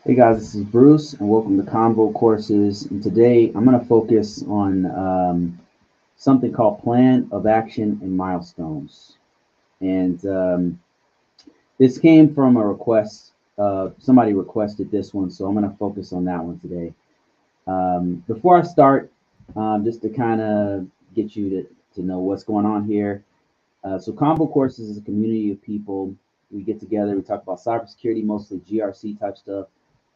Hey guys, this is Bruce, and welcome to Convocourses. And today I'm going to focus on something called Plan of Action and Milestones. And this came from a request. Somebody requested this one, so I'm going to focus on that one today. Before I start, just to kind of get you to know what's going on here. So Convocourses is a community of people. We get together, we talk about cybersecurity, mostly GRC type stuff.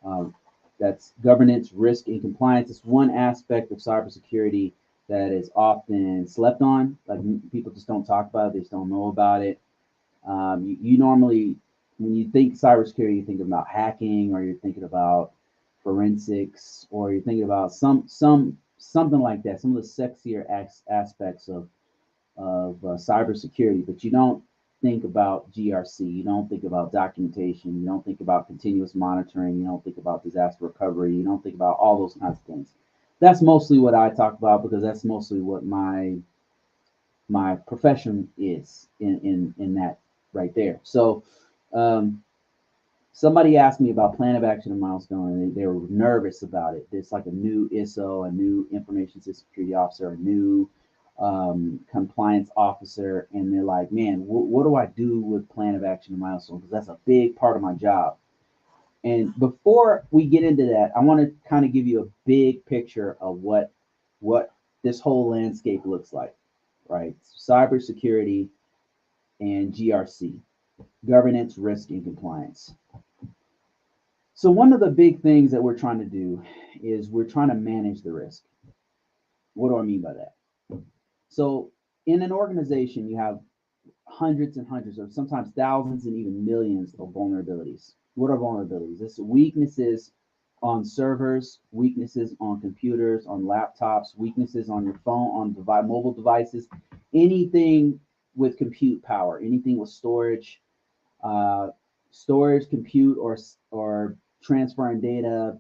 Um, that's governance, risk, and compliance. It's one aspect of cybersecurity that is often slept on. Like people just don't talk about it, they just don't know about it. You normally, when you think cybersecurity, you're thinking about hacking, or you're thinking about forensics, or you're thinking about something like that. Some of the sexier aspects of cybersecurity, but you don't think about GRC, you don't think about documentation, you don't think about continuous monitoring, you don't think about disaster recovery, you don't think about all those kinds of things. That's mostly what I talk about because that's mostly what my profession is in that right there. So um, somebody asked me about plan of action and milestone, and they were nervous about it. It's like a new ISO, a new information security officer, a new compliance officer, and they're like, man, what do I do with plan of action and milestone? Because that's a big part of my job. And before we get into that, I want to kind of give you a big picture of what this whole landscape looks like, right? Cybersecurity and GRC, governance, risk, and compliance. So one of the big things that we're trying to do is we're trying to manage the risk. What do I mean by that? So in an organization, you have hundreds and hundreds, or sometimes thousands and even millions of vulnerabilities. What are vulnerabilities? It's weaknesses on servers, weaknesses on computers, on laptops, weaknesses on your phone, on mobile devices, anything with compute power, anything with uh, storage, compute, or transferring data.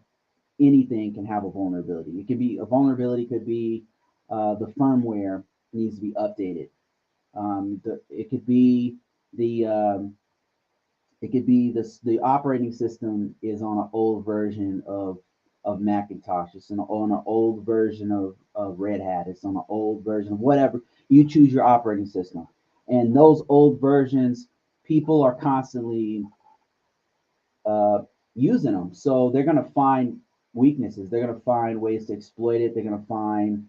Anything can have a vulnerability. It could be a vulnerability. Could be the firmware needs to be updated. It could be the the operating system is on an old version of Macintosh. It's on an old version of Red Hat. It's on an old version of whatever. You choose your operating system, and those old versions, people are constantly uh, using them. So they're going to find weaknesses. They're going to find ways to exploit it. They're going to find,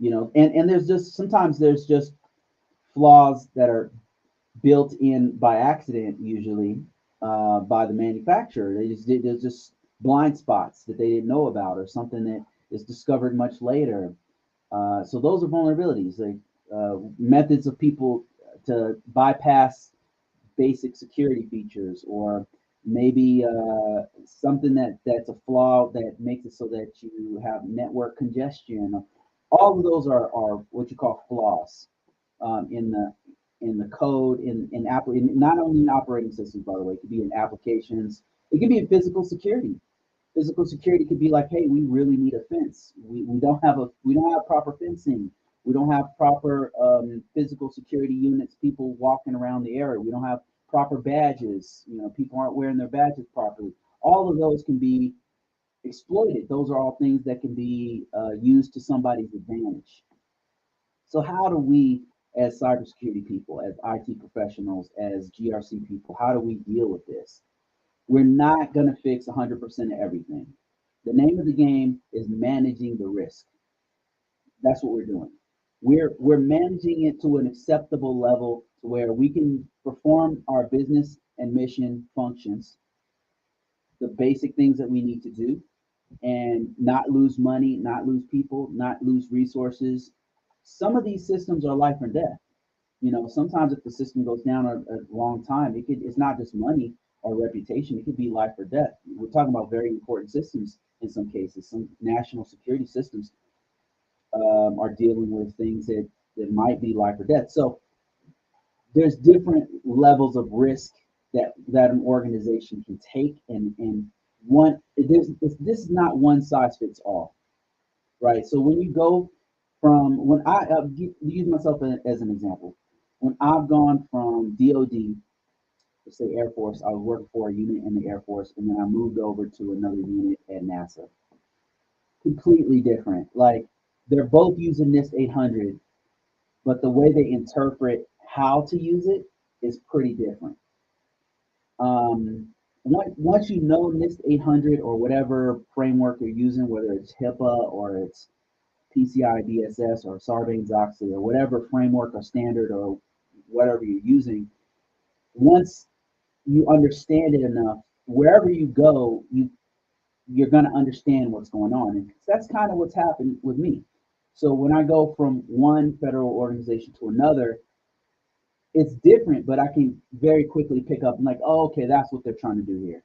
and there's just sometimes there's just flaws that are built in by accident, usually by the manufacturer. There's just blind spots that they didn't know about, or something that is discovered much later. So those are vulnerabilities, like methods of people to bypass basic security features, or maybe something that's a flaw that makes it so that you have network congestion. All of those are what you call flaws in the code in not only in operating systems, by the way. It could be in applications. It could be in physical security. Physical security could be like, hey, we really need a fence. We don't have proper fencing. We don't have proper physical security units, people walking around the area. We don't have proper badges. People aren't wearing their badges properly. All of those can be exploited. Those are all things that can be used to somebody's advantage. So how do we, as cybersecurity people, as IT professionals, as GRC people, how do we deal with this? We're not going to fix 100% of everything. The name of the game is managing the risk. That's what we're doing. We're managing it to an acceptable level to where we can perform our business and mission functions, the basic things that we need to do, and not lose money, not lose people, not lose resources. Some of these systems are life or death. Sometimes if the system goes down a long time, it's not just money or reputation. It could be life or death. We're talking about very important systems in some cases. Some national security systems are dealing with things that might be life or death. So there's different levels of risk that an organization can take, and this is not one size fits all, right? So when you go from when I use myself as an example, when I've gone from DoD let's say Air Force. I was working for a unit in the Air Force, and then I moved over to another unit at NASA. Completely different. Like they're both using NIST 800, but the way they interpret how to use it is pretty different. Once you know NIST 800 or whatever framework you're using, whether it's HIPAA or it's PCI DSS or Sarbanes-Oxley or whatever framework or standard or whatever you're using, once you understand it enough, wherever you go, you're going to understand what's going on. And that's kind of what's happened with me. So when I go from one federal organization to another, it's different, but I can very quickly pick up and like, oh, okay, that's what they're trying to do here,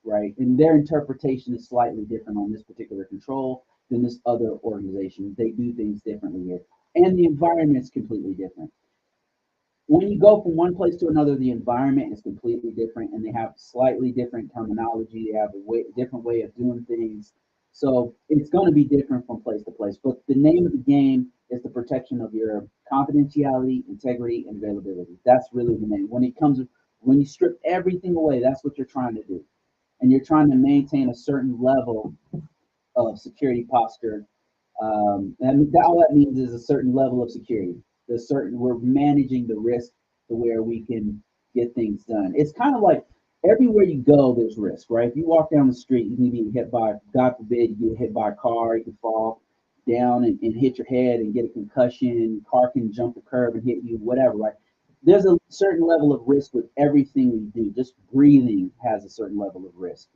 right? And their interpretation is slightly different on this particular control than this other organization. They do things differently here. And the environment is completely different. When you go from one place to another, the environment is completely different, and they have slightly different terminology. They have a different way of doing things. So it's going to be different from place to place. But the name of the game is the protection of your confidentiality, integrity, and availability. That's really the name. When you strip everything away, that's what you're trying to do. And you're trying to maintain a certain level of security posture. And all that means is a certain level of security. We're managing the risk to where we can get things done. It's kind of like everywhere you go, there's risk, right? If you walk down the street, you can be hit by, God forbid, you get hit by a car, you can fall down and hit your head and get a concussion. Car can jump the curb and hit you, whatever, right? There's a certain level of risk with everything we do. Just breathing has a certain level of risk.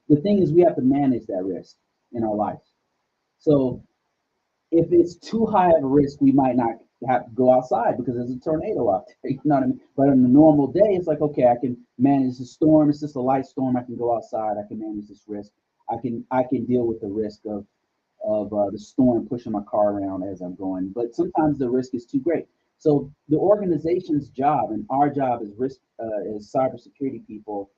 The thing is, we have to manage that risk in our life. So if it's too high of a risk, we might not have to go outside because there's a tornado out there. You know what I mean? But on a normal day, it's like, okay, I can manage the storm. It's just a light storm. I can go outside. I can manage this risk. I can deal with the risk of the storm pushing my car around as I'm going. But sometimes the risk is too great. So the organization's job and our job as cybersecurity people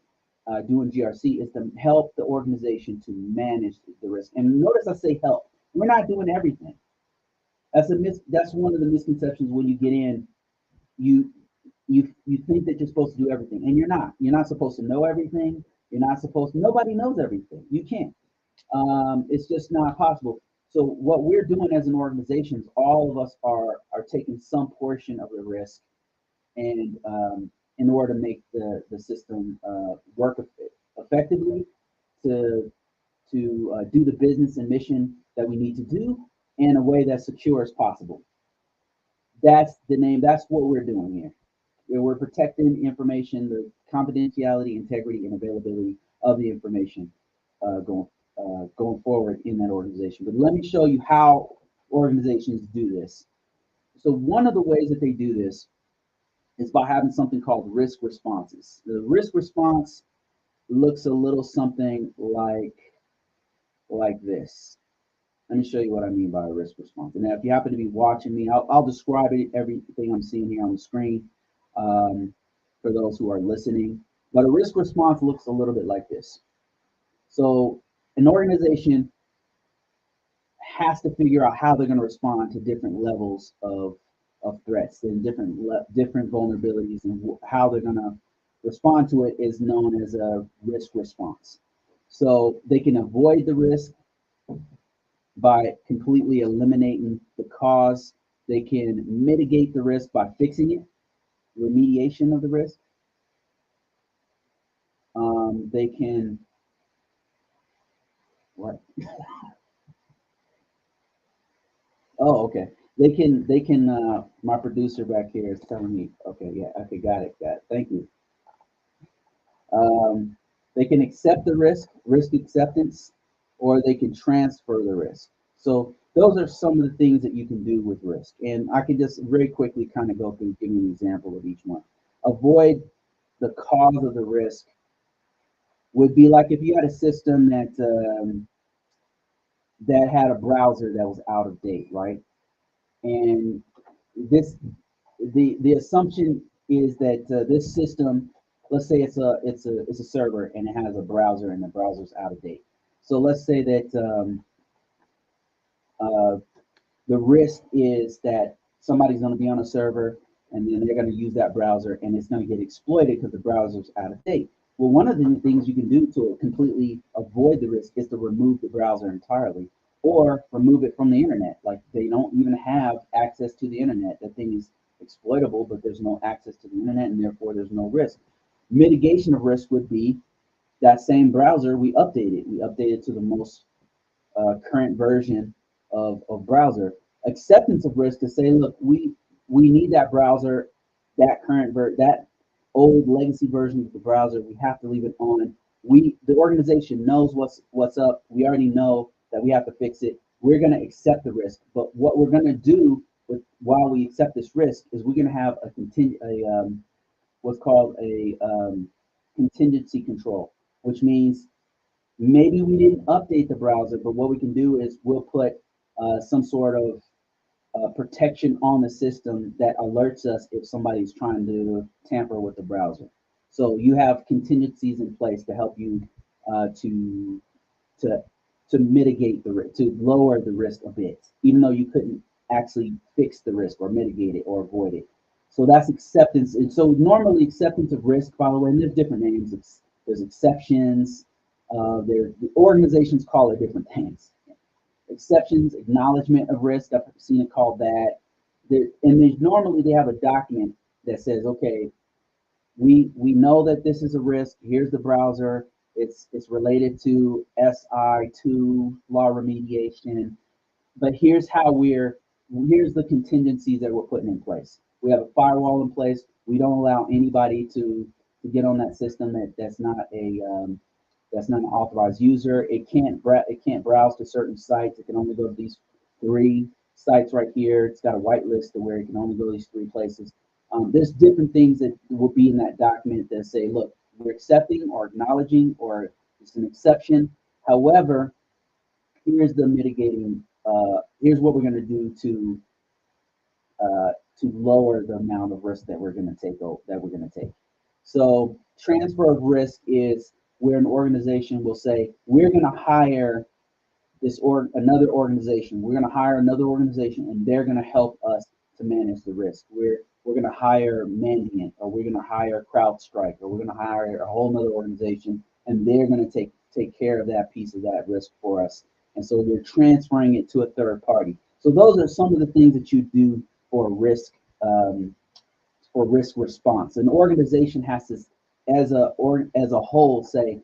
doing GRC is to help the organization to manage the risk. And notice I say help. We're not doing everything. That's one of the misconceptions when you get in. You think that you're supposed to do everything, and you're not. You're not supposed to know everything. Nobody knows everything. You can't. It's just not possible. So what we're doing as an organization is all of us are taking some portion of the risk, and in order to make the system work effectively, to do the business and mission that we need to do in a way that's secure as possible. That's the name. That's what we're doing here. We're protecting information, the confidentiality, integrity, and availability of the information going forward in that organization. But let me show you how organizations do this. So one of the ways that they do this is by having something called risk responses. The risk response looks a little something like this. Let me show you what I mean by a risk response. And now, if you happen to be watching me, I'll describe everything I'm seeing here on the screen for those who are listening. But a risk response looks a little bit like this. So an organization has to figure out how they're going to respond to different levels of threats and different vulnerabilities, and how they're going to respond to it is known as a risk response. So they can avoid the risk by completely eliminating the cause. They can mitigate the risk by fixing it, remediation of the risk. They can, what? Oh, okay. They can, my producer back here is telling me, okay, yeah, okay, got it. Thank you. They can accept the risk acceptance, or they can transfer the risk. So those are some of the things that you can do with risk. And I can just very quickly kind of go through, give you an example of each one. Avoid the cause of the risk would be like if you had a system that had a browser that was out of date, right? And the assumption is that this system, let's say it's a server and it has a browser and the browser's out of date. So let's say that the risk is that somebody's going to be on a server and then they're going to use that browser, and it's going to get exploited because the browser's out of date. Well, one of the things you can do to completely avoid the risk is to remove the browser entirely, or remove it from the internet. Like they don't even have access to the internet. That thing is exploitable, but there's no access to the internet, and therefore there's no risk. Mitigation of risk would be that same browser, we update it. We update it to the most current version of browser. Acceptance of risk to say, look, we need that browser, that old legacy version of the browser. We have to leave it on. The organization knows what's up. We already know that we have to fix it. We're going to accept the risk, but what we're going to do while we accept this risk is we're going to have what's called a contingency control, which means maybe we didn't update the browser, but what we can do is we'll put some sort of protection on the system that alerts us if somebody's trying to tamper with the browser. So you have contingencies in place to help you to mitigate the risk, to lower the risk a bit, even though you couldn't actually fix the risk or mitigate it or avoid it. So that's acceptance. And so normally acceptance of risk, by the way, and there's different names. There's exceptions. The organizations call it different things. Exceptions, acknowledgement of risk. I've seen it called that. Normally they have a document that says, okay, we know that this is a risk. Here's the browser. It's related to SI2 law remediation. But here's the contingencies that we're putting in place. We have a firewall in place. We don't allow anybody to get on that system that's not an authorized user. It can't browse to certain sites. It can only go to these 3 sites right here. It's got a whitelist to where it can only go to these 3 places. There's different things that will be in that document that say, look, we're accepting or acknowledging, or it's an exception. However, here's the mitigating. Here's what we're going to do to lower the amount of risk that we're going to take. So transfer of risk is where an organization will say, we're going to hire another organization. We're going to hire another organization, and they're going to help us to manage the risk. We're going to hire Mandiant, or we're going to hire CrowdStrike, or we're going to hire a whole other organization, and they're going to take care of that piece of that risk for us. And so we're transferring it to a third party. So those are some of the things that you do for risk response. An organization has to, as a whole, say,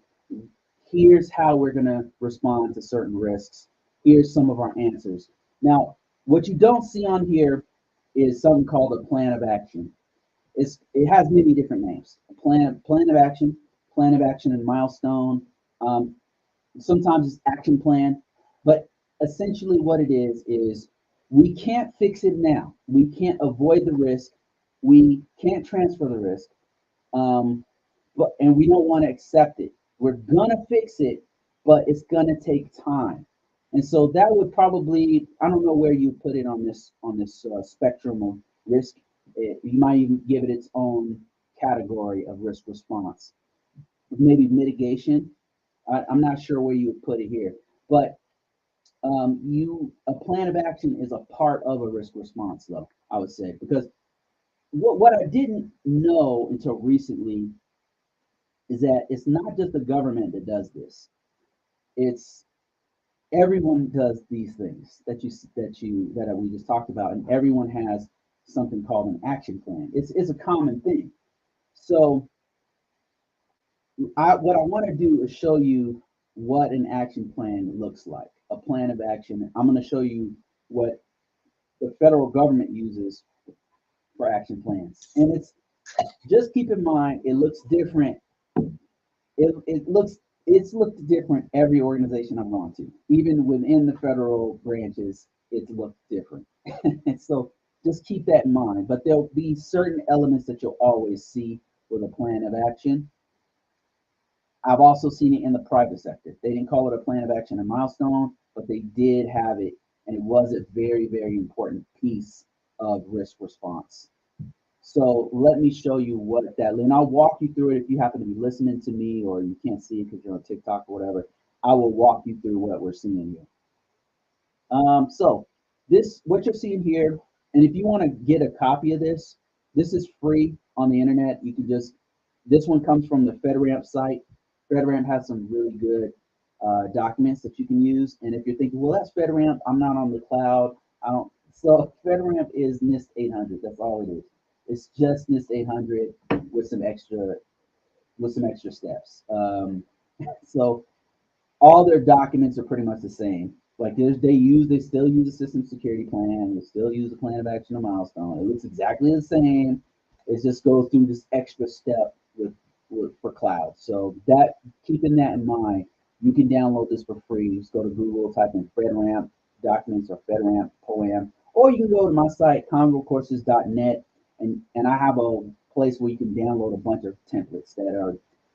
here's how we're going to respond to certain risks. Here's some of our answers. Now, what you don't see on here is something called a plan of action. It has many different names. A plan of action and milestone. Sometimes it's action plan, but essentially what it is we can't fix it now. We can't avoid the risk. We can't transfer the risk, and we don't want to accept it. We're gonna fix it, but it's gonna take time. And so that would probably, I don't know where you put it on this spectrum of risk. You might even give it its own category of risk response. Maybe mitigation. I'm not sure where you would put it here, but a plan of action is a part of a risk response, though, I would say, because what I didn't know until recently is that it's not just the government that does this. It's everyone does these things that we just talked about, and everyone has something called an action plan. It's a common thing. So what I want to do is show you what an action plan looks like. A plan of action. I'm going to show you what the federal government uses for action plans, and just keep in mind it looks different. It's looked different every organization I've gone to. Even within the federal branches, it's looked different. And so just keep that in mind. But there'll be certain elements that you'll always see with a plan of action. I've also seen it in the private sector. They didn't call it a plan of action and milestone, but they did have it, and it was a very, very important piece of risk response. So let me show you what that, and I'll walk you through it. If you happen to be listening to me or you can't see it because you're on TikTok or whatever, I will walk you through what we're seeing here. So what you're seeing here, and if you want to get a copy of this This is free on the internet. You can just, this one comes from the FedRAMP site. FedRAMP has some really good documents that you can use. And if you're thinking, well, that's FedRAMP, I'm not on the cloud, I don't. So FedRAMP is NIST 800. That's all it is. It's just NIST 800 with some extra steps. So all their documents are pretty much the same. Like they still use a system security plan. They still use a plan of action or milestone. It looks exactly the same. It just goes through this extra step for cloud. So that, keeping that in mind, you can download this for free. You just go to Google, type in FedRAMP documents or FedRAMP POA&M, or you can go to my site, Convocourses.net, and I have a place where you can download a bunch of templates that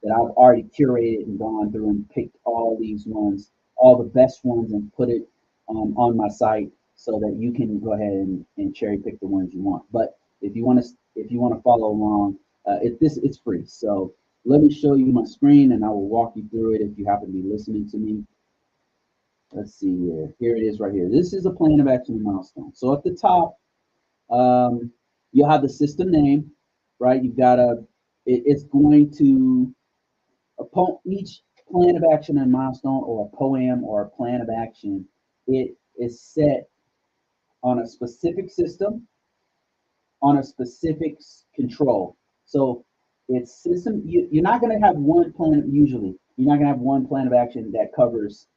I've already curated and gone through and picked all these ones, all the best ones, and put it on my site so that you can go ahead and cherry pick the ones you want. But if you want to follow along, it's free. So let me show you my screen and I will walk you through it if you happen to be listening to me. Let's see here. Here it is right here. This is a plan of action and milestone. So at the top, you'll have the system name, right? You've got it's going to, upon each plan of action and milestone, or a POA&M or a plan of action, it is set on a specific system, on a specific control. So it's system, you're not going to have one plan, usually. You're not going to have one plan of action that covers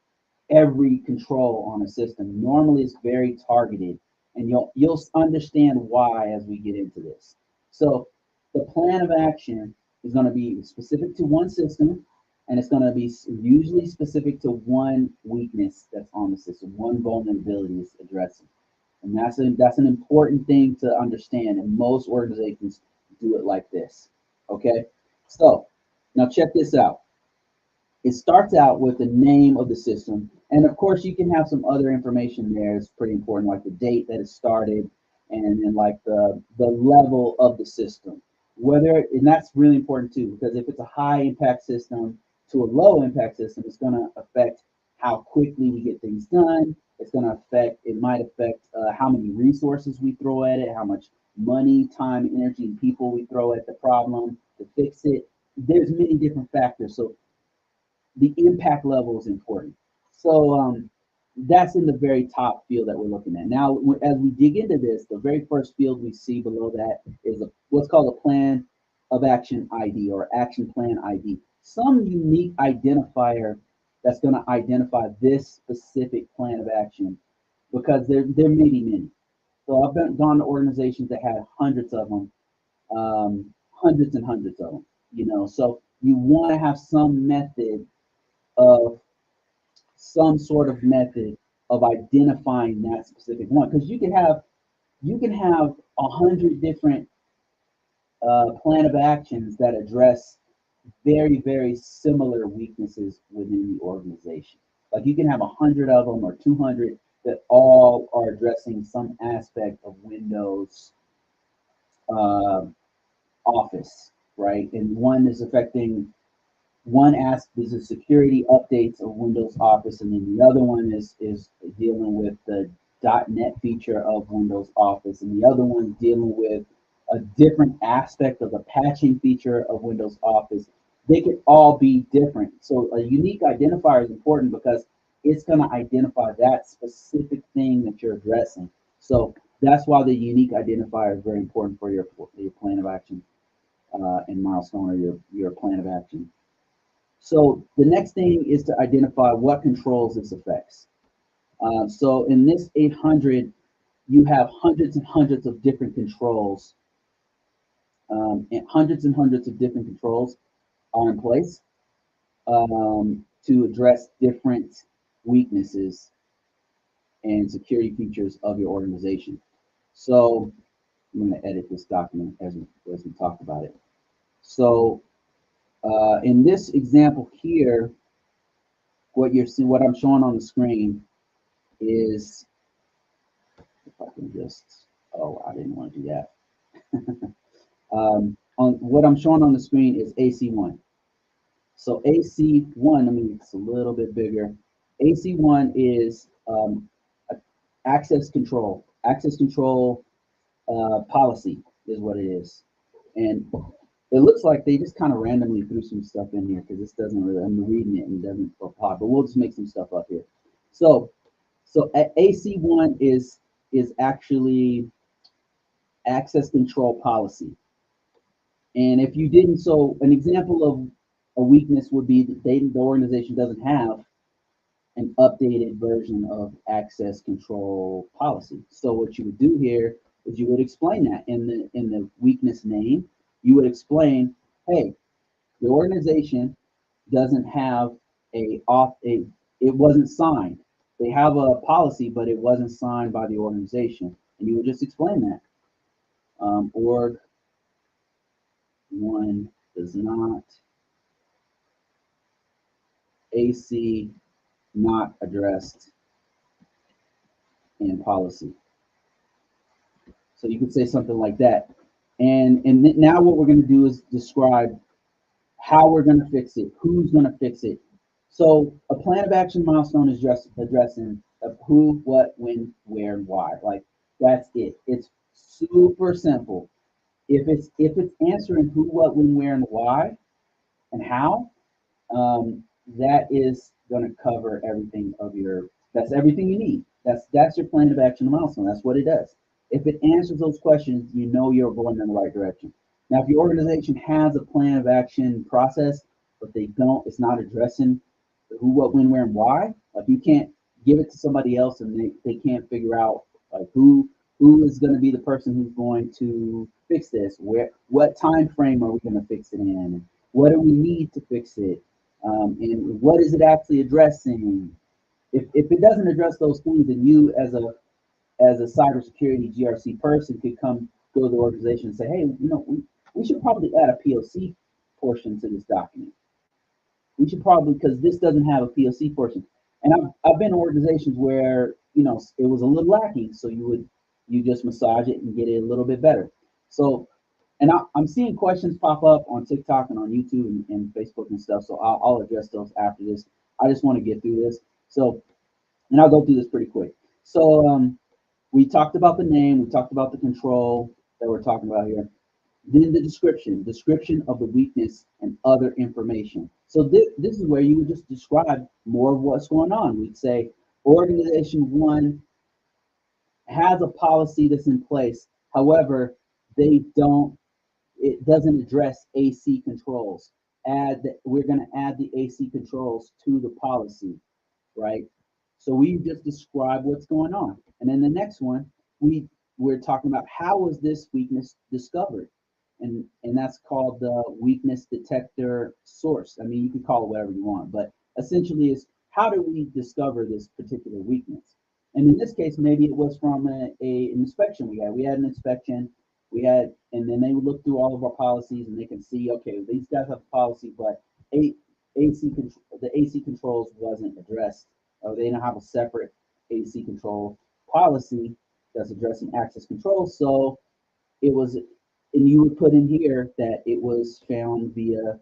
every control on a system. Normally it's very targeted, and you'll understand why as we get into this. So the plan of action is going to be specific to one system, and it's going to be usually specific to one weakness that's on the system, one vulnerability is addressing. And that's an important thing to understand, and most organizations do it like this. Okay, so now check this out. It starts out with the name of the system, and of course you can have some other information there. It's pretty important, like the date that it started, and then like the level of the system. And that's really important too, because if it's a high impact system to a low impact system, it's going to affect how quickly we get things done. It might affect how many resources we throw at it, how much money, time, energy, and people we throw at the problem to fix it. There's many different factors. So the impact level is important. So that's in the very top field that we're looking at. Now, as we dig into this, the very first field we see below that is what's called a plan of action ID, or action plan ID. Some unique identifier that's going to identify this specific plan of action, because there may be many. So I've gone to organizations that had hundreds of them, hundreds and hundreds of them, so you want to have some sort of method of identifying that specific one, because you can have 100 different plan of actions that address very, very similar weaknesses within the organization. Like you can have 100 of them or 200 that all are addressing some aspect of Windows Office, right? And one is affecting one aspect is the security updates of Windows Office, and then the other one is dealing with the .NET feature of Windows Office, and the other one's dealing with a different aspect of the patching feature of Windows Office. They could all be different. So a unique identifier is important because it's going to identify that specific thing that you're addressing. So that's why the unique identifier is very important for your plan of action and milestone, or your plan of action. So the next thing is to identify what controls this affects. So in this 800, you have hundreds and hundreds of different controls, and hundreds of different controls are in place to address different weaknesses and security features of your organization. So I'm going to edit this document as we talk about it. So in this example here, what I'm showing on the screen is, if I can just, I didn't want to do that. On what I'm showing on the screen is AC1. So AC1, it's a little bit bigger. AC1 is access control policy. is what it is. And it looks like they just kind of randomly threw some stuff in here because this doesn't really, I'm reading it and it doesn't apply, but we'll just make some stuff up here. So AC1 is actually access control policy. And if you didn't, so an example of a weakness would be that the organization doesn't have an updated version of access control policy. So what you would do here is you would explain that in the weakness name. You would explain, hey, the organization doesn't have it wasn't signed. They have a policy, but it wasn't signed by the organization, and you would just explain that. Org 1 does not, AC not addressed in policy. So you could say something like that. And now what we're going to do is describe how we're going to fix it, who's going to fix it. So a plan of action milestone is just addressing who, what, when, where, and why. Like that's it. It's super simple. If it's answering who, what, when, where, and why, and how, that is going to cover everything of your. That's everything you need. That's your plan of action milestone. That's what it does. If it answers those questions, you know you're going in the right direction. Now, if your organization has a plan of action process, but they don't, it's not addressing the who, what, when, where, and why. Like you can't give it to somebody else and they can't figure out like who is going to be the person who's going to fix this. What time frame are we going to fix it in? What do we need to fix it? And what is it actually addressing? If it doesn't address those things, then you as a cybersecurity GRC person could go to the organization and say, hey, we should probably add a POC portion to this document. We should probably, because this doesn't have a POC portion. And I've been in organizations where, it was a little lacking. So you just massage it and get it a little bit better. So, and I'm seeing questions pop up on TikTok and on YouTube and Facebook and stuff. So I'll address those after this. I just want to get through this. So, and I'll go through this pretty quick. So we talked about the name. We talked about the control that we're talking about here. Then the description of the weakness and other information. So this is where you would just describe more of what's going on. We'd say organization 1 has a policy that's in place. However, it doesn't address AC controls. We're going to add the AC controls to the policy, right? So we just describe what's going on. And then the next one, we're talking about how was this weakness discovered? And that's called the weakness detector source. I mean, you can call it whatever you want, but essentially it's how do we discover this particular weakness? And in this case, maybe it was from an inspection we had. We had an inspection, and then they would look through all of our policies and they can see, okay, these guys have a policy, but the AC controls wasn't addressed. Or they don't have a separate AC control policy that's addressing access control. So it was, and you would put in here that it was found via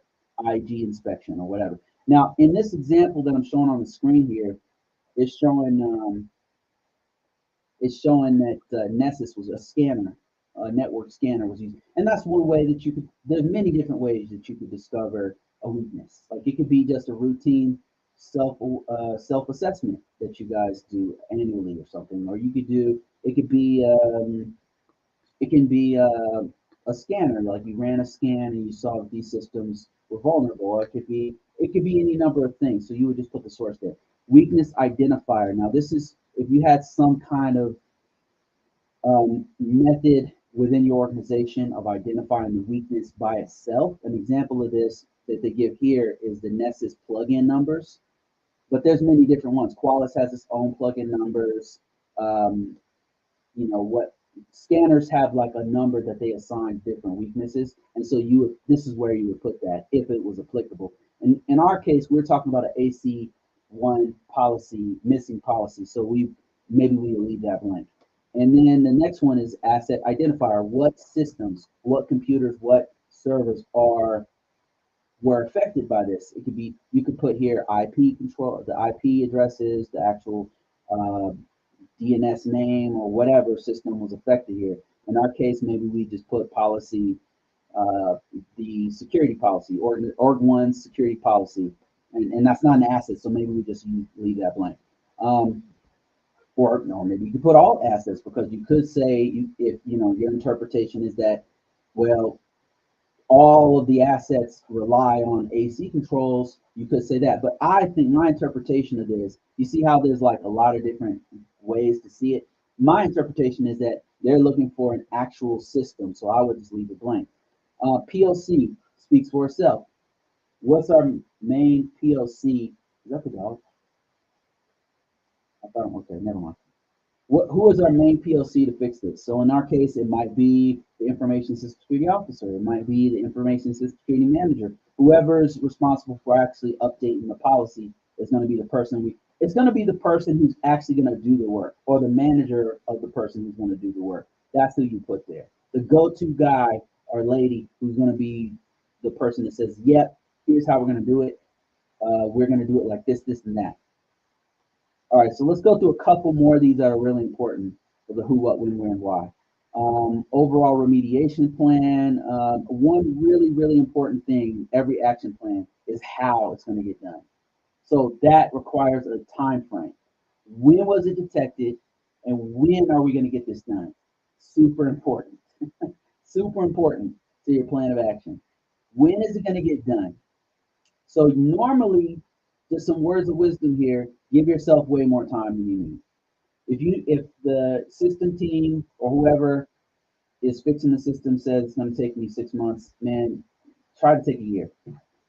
IG inspection or whatever. Now, in this example that I'm showing on the screen here, it's showing that Nessus was a scanner, a network scanner was used, and that's one way that you could. There's many different ways that you could discover a weakness. Like it could be just a routine self-assessment that you guys do annually or something, or you could do. It could be a scanner, like you ran a scan and you saw that these systems were vulnerable. Or it could be any number of things. So you would just put the source there. Weakness identifier. Now this is if you had some kind of method within your organization of identifying the weakness by itself. An example of this that they give here is the Nessus plugin numbers, but there's many different ones. Qualys has its own plugin numbers. What scanners have like a number that they assign different weaknesses, and so this is where you would put that if it was applicable. And in our case, we're talking about an AC1 policy, missing policy, so maybe we will leave that blank. And then the next one is asset identifier. What systems, what computers, what servers were affected by this? It could be, you could put here IP control, the IP addresses, the actual DNS name, or whatever system was affected here. In our case, maybe we just put policy, the security policy, org one security policy, and that's not an asset, so maybe we just leave that blank. Or no, maybe you could put all assets, because you could say, if your interpretation is that, well, all of the assets rely on AC controls, you could say that. But I think my interpretation of this, you see how there's like a lot of different ways to see it. My interpretation is that they're looking for an actual system, so I would just leave it blank. POC speaks for itself. What's our main POC? Is that the dog? I thought, okay, never mind. Who is our main POC to fix this? So in our case, it might be the information system security officer. It might be the information system security manager. Whoever is responsible for actually updating the policy is going to be the person it's going to be the person who's actually going to do the work, or the manager of the person who's going to do the work. That's who you put there. The go-to guy or lady who's going to be the person that says, yep, here's how we're going to do it. We're going to do it like this, this, and that. All right, so let's go through a couple more of these that are really important for the who, what, when, where, and why. Overall remediation plan. One really, really important thing, every action plan, is how it's going to get done. So that requires a time frame. When was it detected, and when are we going to get this done? Super important. Super important to your plan of action. When is it going to get done? So normally, just some words of wisdom here, give yourself way more time than you need. If the system team or whoever is fixing the system says it's going to take me 6 months, man, try to take a year.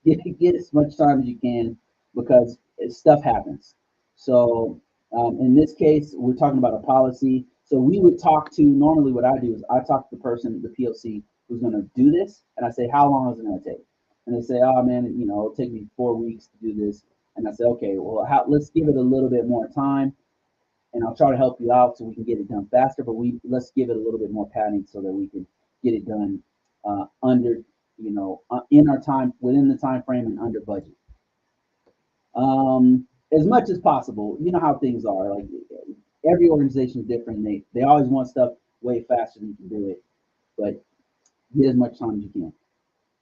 Get as much time as you can, because stuff happens. So in this case, we're talking about a policy. So we would talk to, normally what I do is I talk to the person, the POC, who's going to do this, and I say, how long is it going to take? And they say, oh man, it'll take me 4 weeks to do this. And I say, okay, well, let's give it a little bit more time, and I'll try to help you out so we can get it done faster. But let's give it a little bit more padding so that we can get it done under, in our time, within the time frame, and under budget. As much as possible. You know how things are. Like, every organization is different. They always want stuff way faster than you can do it, but get as much time as you can.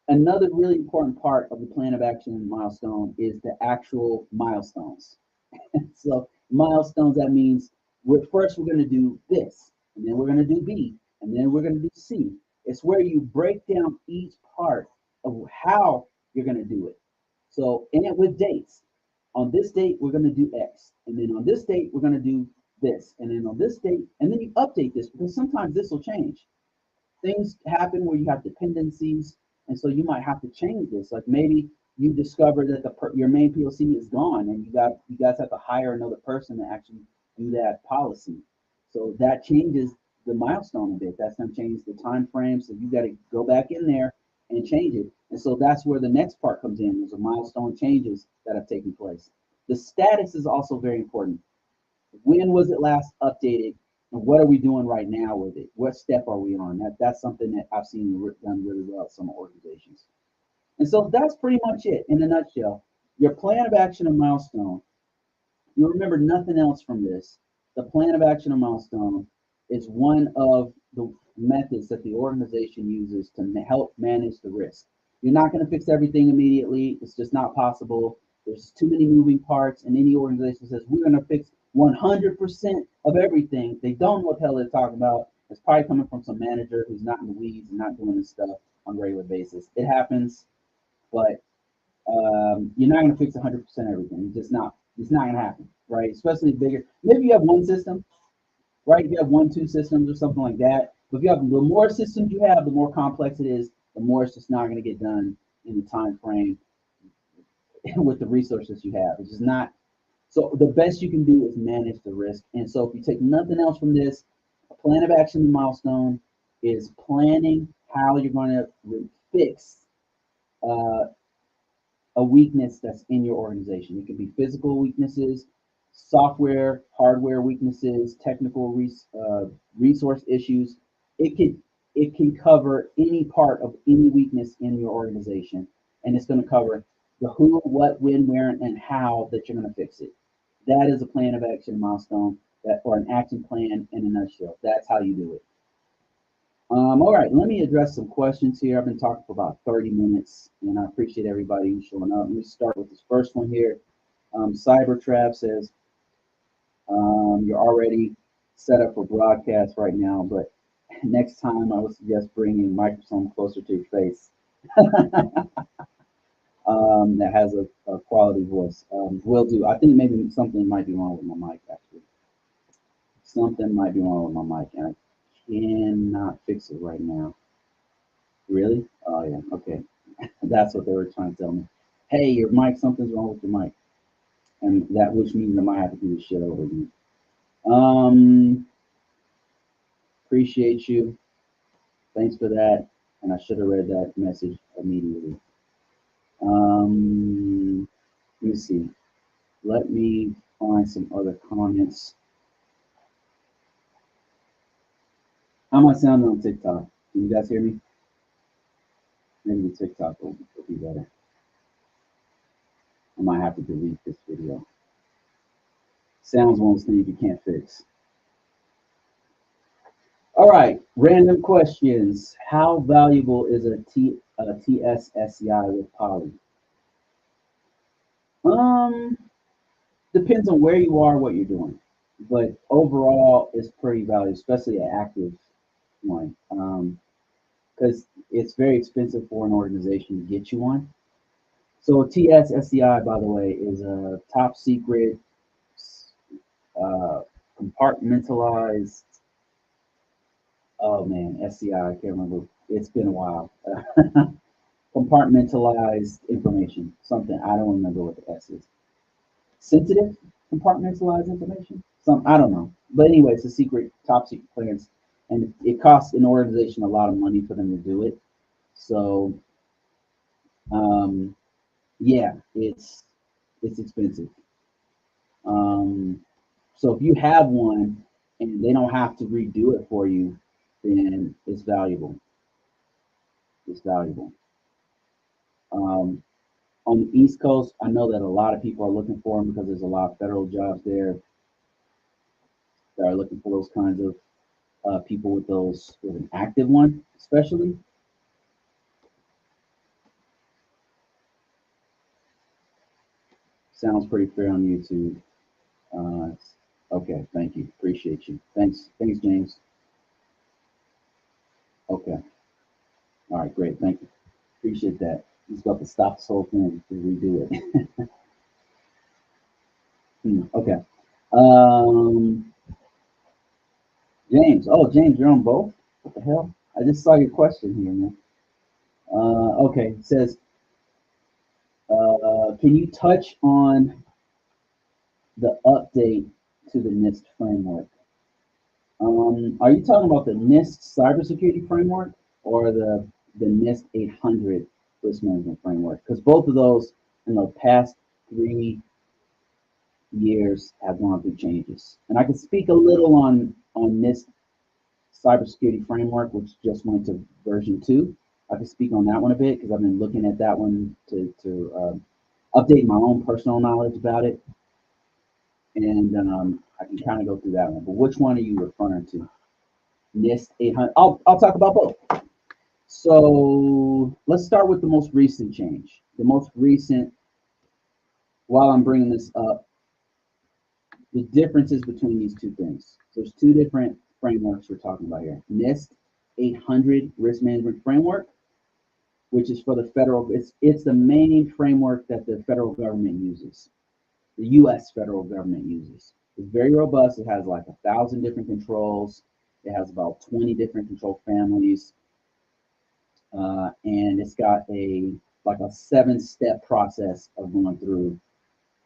Another really important part of the plan of action milestone is the actual milestones. So milestones, that means first we're going to do this, and then we're going to do B, and then we're going to do C. It's where you break down each part of how you're going to do it. So in it with dates. On this date, we're going to do X, and then on this date, we're going to do this, and then on this date, and then you update this, because sometimes this will change. Things happen where you have dependencies, and so you might have to change this. Like, maybe you discover that your main POC is gone, and you guys have to hire another person to actually do that policy. So that changes the milestone a bit. That's going to change the time frame. So you got to go back in there and change it. And so that's where the next part comes in. There's a milestone changes that have taken place. The status is also very important. When was it last updated, and what are we doing right now with it? What step are we on? That's something that I've seen done really well at some organizations. And so that's pretty much it in a nutshell. Your plan of action and milestone. You remember nothing else from this. The plan of action and milestone is one of the methods that the organization uses to help manage the risk. You're not going to fix everything immediately. It's just not possible. There's too many moving parts, and any organization says we're going to fix 100% of everything. They don't know what the hell they're talking about. It's probably coming from some manager who's not in the weeds and not doing this stuff on a regular basis. It happens, but you're not going to fix 100% everything. It's not going to happen, right? Especially bigger. Maybe you have one system, right? If you have 1-2 systems or something like that. But if you have, the more systems you have, the more complex it is, the more it's just not going to get done in the time frame with the resources you have. It's just not. So the best you can do is manage the risk. And so if you take nothing else from this, a plan of action milestone is planning how you're going to fix a weakness that's in your organization. It could be physical weaknesses, software, hardware weaknesses, technical resource issues. It can cover any part of any weakness in your organization, and it's going to cover the who, what, when, where, and how that you're going to fix it. That is a plan of action milestone, or an action plan in a nutshell. That's how you do it. All right, let me address some questions here. I've been talking for about 30 minutes, and I appreciate everybody showing up. Let me start with this first one here. Cybertrap says, you're already set up for broadcast right now, but next time I would suggest bringing a microphone closer to your face that has a quality voice. Will do. I think maybe something might be wrong with my mic, actually. Something might be wrong with my mic, and I cannot fix it right now. Really? Oh, yeah. Okay. That's what they were trying to tell me. Hey, your mic, something's wrong with your mic. And that, which means I might have to do this shit over again. Appreciate you. Thanks for that. And I should have read that message immediately. Let me see. Let me find some other comments. How am I sounding on TikTok? Can you guys hear me? Maybe the TikTok will be better. I might have to delete this video. Sounds one of those things you can't fix. All right, random questions. How valuable is a TS-SCI with Poly? Depends on where you are, what you're doing, but overall, it's pretty valuable, especially an active one, because it's very expensive for an organization to get you one. So TS-SCI, by the way, is a top secret, compartmentalized. Oh man, SCI, I can't remember. It's been a while. Compartmentalized information, something I don't remember what the S is. Sensitive compartmentalized information, some I don't know. But anyway, it's a secret, top secret clearance, and it costs an organization a lot of money for them to do it. So, yeah, it's expensive. Um, so if you have one and they don't have to redo it for you, then it's valuable. It's valuable. Um, on the East Coast, I know that a lot of people are looking for them because there's a lot of federal jobs there that are looking for those kinds of people with those with an active one, especially. Sounds pretty fair on YouTube. Okay, thank you, appreciate you. Thanks, James. Okay, all right, great, thank you, appreciate that. He's about to stop this whole thing to redo it. Okay. Um, James. Oh, James, you're on both. What the hell? I just saw your question here, man. Okay. It says, can you touch on the update to the NIST framework? Are you talking about the NIST cybersecurity framework or the NIST 800 risk management framework? Because both of those in the past 3 years have gone through changes. And I can speak a little on NIST cybersecurity framework, which just went to version 2. I can speak on that one a bit because I've been looking at that one to update my own personal knowledge about it. And I can kind of go through that one. But which one are you referring to? NIST 800. I'll talk about both. So let's start with the most recent change. The most recent, while I'm bringing this up, the differences between these two things. There's two different frameworks we're talking about here. NIST 800 risk management framework, which is for the federal, it's the main framework that the federal government uses. The US federal government uses. It's very robust. It has like 1,000 different controls. It has about 20 different control families. And it's got like a 7-step process of going through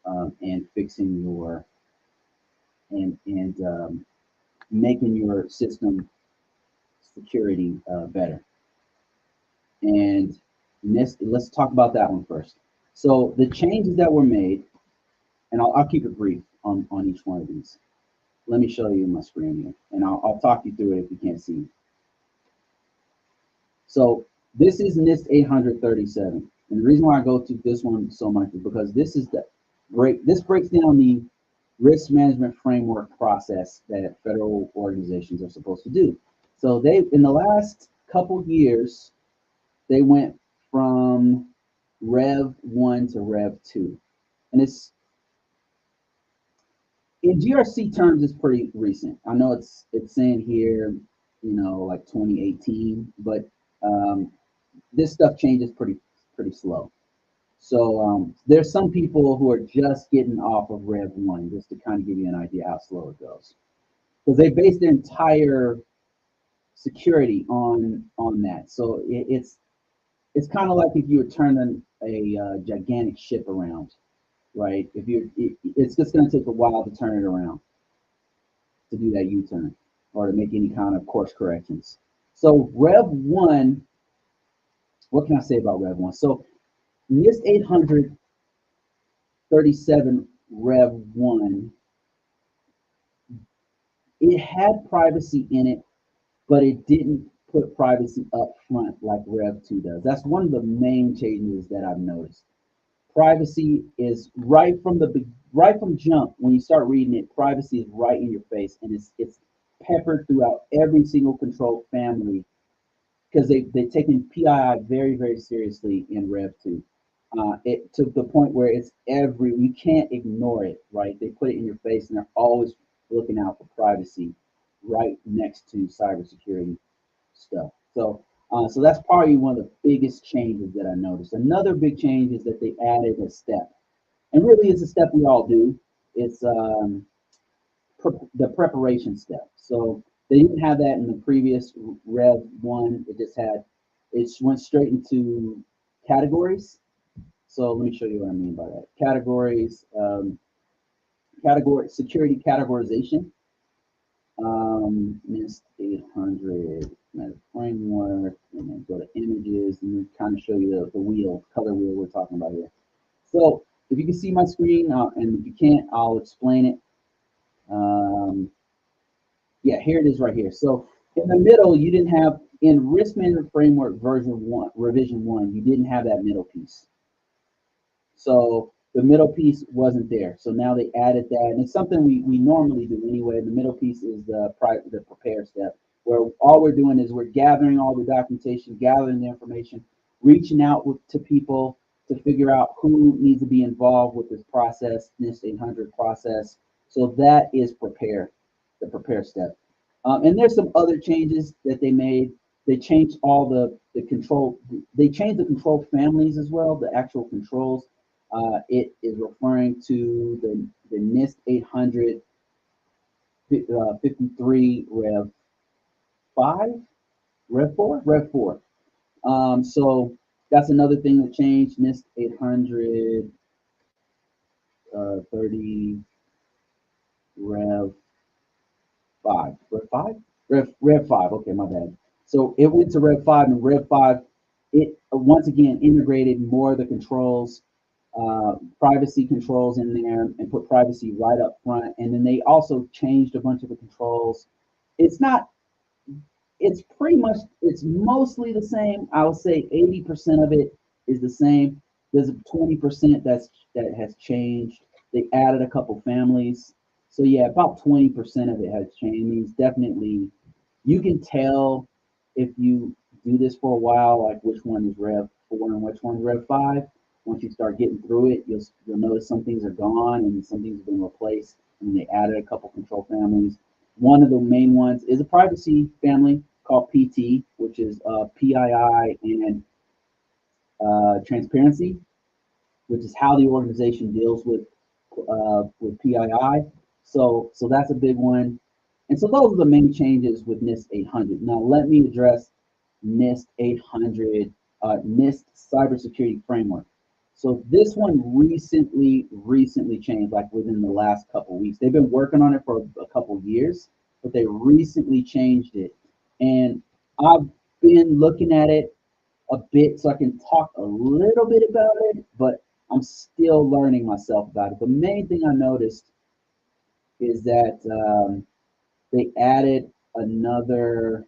and fixing your and making your system security better. And let's talk about that one first. So the changes that were made, and I'll keep it brief on each one of these. Let me show you my screen here, and I'll talk you through it if you can't see. So this is NIST 837, and the reason why I go to this one so much is because this breaks down the risk management framework process that federal organizations are supposed to do. So they, in the last couple years, they went from Rev 1 to Rev 2. And it's, in GRC terms, it's pretty recent. I know it's saying here, like 2018, but this stuff changes pretty slow. So there's some people who are just getting off of Rev 1, just to kind of give you an idea how slow it goes. Because they base their entire security on that. So it's kind of like if you were turning a gigantic ship around, right? It's just going to take a while to turn it around, to do that U-turn or to make any kind of course corrections. So Rev 1, what can I say about Rev 1? So NIST 837 Rev 1, it had privacy in it, but it didn't put privacy up front like Rev 2 does. That's one of the main changes that I've noticed. Privacy is right from jump. When you start reading it, privacy is right in your face, and it's peppered throughout every single control family, because they've taken PII very seriously in Rev 2. It to the point where you can't ignore it, right? They put it in your face, and they're always looking out for privacy right next to cybersecurity stuff. So that's probably one of the biggest changes that I noticed. Another big change is that they added a step, and really it's a step we all do. It's the preparation step. So they didn't have that in the previous Rev 1. It went straight into categories. So let me show you what I mean by that. Categories, security categorization. NIST 800 framework, and then go to images, and kind of show you the color wheel we're talking about here. So if you can see my screen, and if you can't, I'll explain it. Yeah, here it is right here. So in the middle, you didn't have, in Risk Management Framework version 1, revision 1, you didn't have that middle piece. So the middle piece wasn't there. So now they added that, and it's something we normally do anyway. The middle piece is the prepare step, where all we're doing is we're gathering all the documentation, gathering the information, reaching out to people to figure out who needs to be involved with this process, NIST 800 process. So that is the prepare step. And there's some other changes that they made. They changed all the control. They changed the control families as well, the actual controls. It is referring to the NIST 800 53 Rev 5, Rev 4, Rev 4. So that's another thing that changed. NIST 800 30 Rev 5, Rev 5, Rev 5. Okay, my bad. So it went to Rev 5, and Rev 5, it once again integrated more of the controls. Privacy controls in there, and put privacy right up front. And then they also changed a bunch of the controls. It's mostly the same. I would say 80% of it is the same. There's a 20% that has changed. They added a couple families. So yeah, about 20% of it has changed. It means definitely you can tell if you do this for a while, like which one is Rev 4 and which one's Rev 5. Once you start getting through it, you'll notice some things are gone and some things have been replaced, and they added a couple control families. One of the main ones is a privacy family called PT, which is PII and transparency, which is how the organization deals with PII. So that's a big one. And so those are the main changes with NIST 800. Now let me address NIST 800, NIST Cybersecurity Framework. So this one recently changed, like within the last couple of weeks. They've been working on it for a couple of years, but they recently changed it. And I've been looking at it a bit, so I can talk a little bit about it, but I'm still learning myself about it. The main thing I noticed is that they added another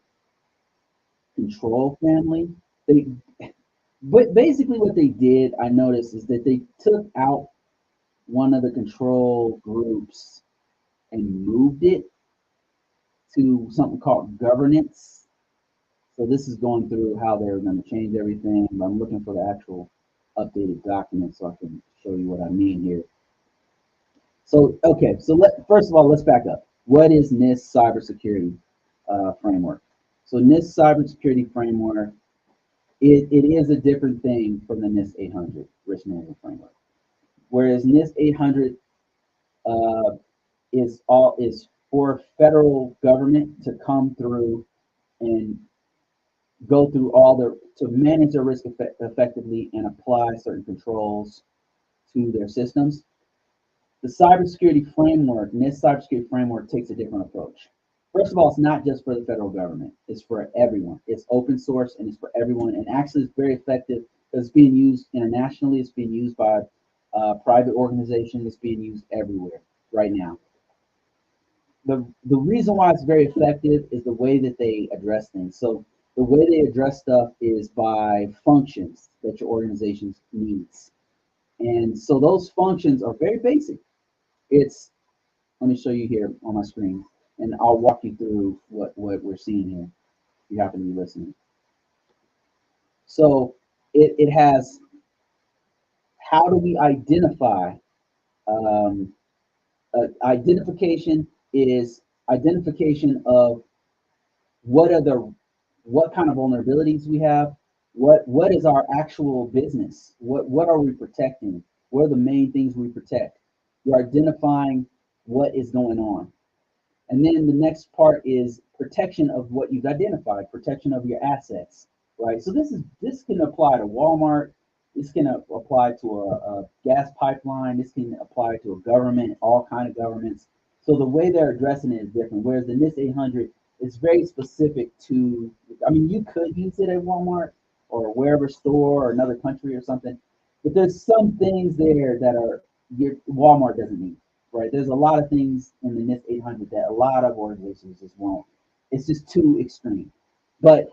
control family. But basically what they did, I noticed, is that they took out one of the control groups and moved it to something called governance. So this is going through how they're going to change everything. I'm looking for the actual updated document so I can show you what I mean here. So, okay, so first of all, let's back up. What is NIST cybersecurity framework? So NIST cybersecurity framework, it is a different thing from the NIST 800 risk management framework. Whereas NIST 800 is for federal government to come through and go through to manage their risk effectively and apply certain controls to their systems. The cybersecurity framework, NIST cybersecurity framework, takes a different approach. First of all, it's not just for the federal government. It's for everyone. It's open source and it's for everyone. And actually, it's very effective because it's being used internationally. It's being used by private organizations. It's being used everywhere right now. The reason why it's very effective is the way that they address things. So the way they address stuff is by functions that your organization needs. And so those functions are very basic. Let me show you here on my screen, and I'll walk you through what we're seeing here, if you happen to be listening. So it has, how do we identify? Identification is identification of what kind of vulnerabilities we have, what is our actual business, what are we protecting, what are the main things we protect. You're identifying what is going on. And then the next part is protection of what you've identified, protection of your assets, right? So this can apply to Walmart, this can apply to a gas pipeline, this can apply to a government, all kind of governments. So the way they're addressing it is different. Whereas the NIST 800 is very specific to, I mean, you could use it at Walmart or wherever store or another country or something, but there's some things there that Walmart doesn't need. Right, there's a lot of things in the NIST 800 that a lot of organizations just won't. It's just too extreme. But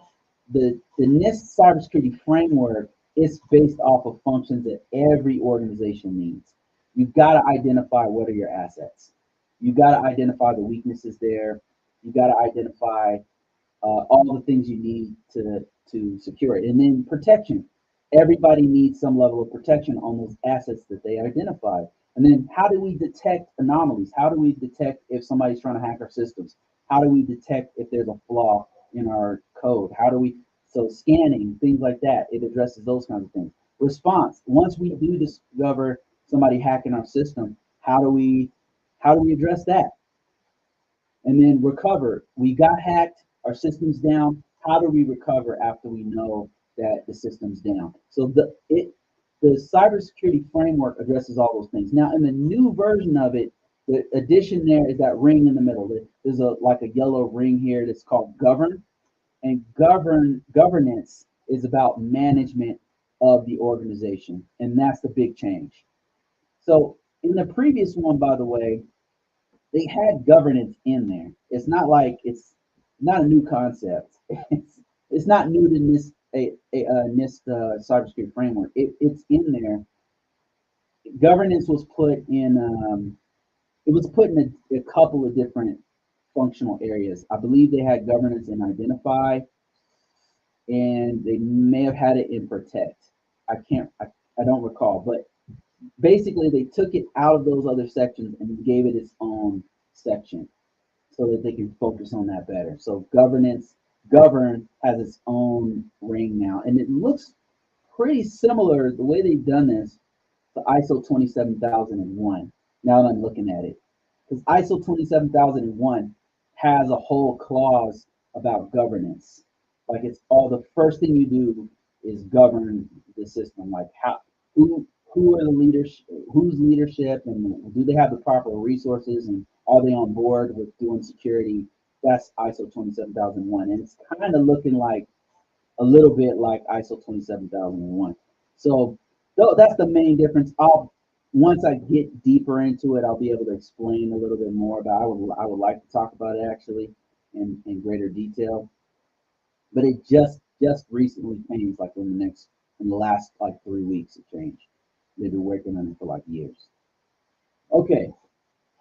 the NIST cybersecurity framework is based off of functions that every organization needs. You've got to identify what are your assets. You've got to identify the weaknesses there. You've got to identify all the things you need to secure it. And then protection. Everybody needs some level of protection on those assets that they identify. And then how do we detect anomalies? How do we detect if somebody's trying to hack our systems? How do we detect if there's a flaw in our code? So scanning, things like that, it addresses those kinds of things. Response, once we do discover somebody hacking our system, how do we address that? And then recover, we got hacked, our system's down, how do we recover after we know that the system's down? So the cybersecurity framework addresses all those things. Now, in the new version of it, the addition there is that ring in the middle. There's like a yellow ring here that's called govern, and governance is about management of the organization, and that's the big change. So in the previous one, by the way, they had governance in there. It's not like it's not a new concept. It's not new to NIST cybersecurity framework. It's in there. Governance was put in. It was put in a couple of different functional areas. I believe they had governance in identify, and they may have had it in protect. I don't recall, but basically they took it out of those other sections and gave it its own section so that they can focus on that better. So govern has its own ring now, and it looks pretty similar the way they've done this to ISO 27001. Now that I'm looking at it, because ISO 27001 has a whole clause about governance. Like it's all the first thing you do is govern the system. Like who are the leaders, whose leadership, and do they have the proper resources, and are they on board with doing security? That's ISO 27001, and it's kind of looking like a little bit like ISO 27001. So that's the main difference. Once I get deeper into it, I'll be able to explain a little bit more about it. I would like to talk about it actually in greater detail. But it just recently changed, like in the last like 3 weeks it changed. They've been working on it for like years. Okay,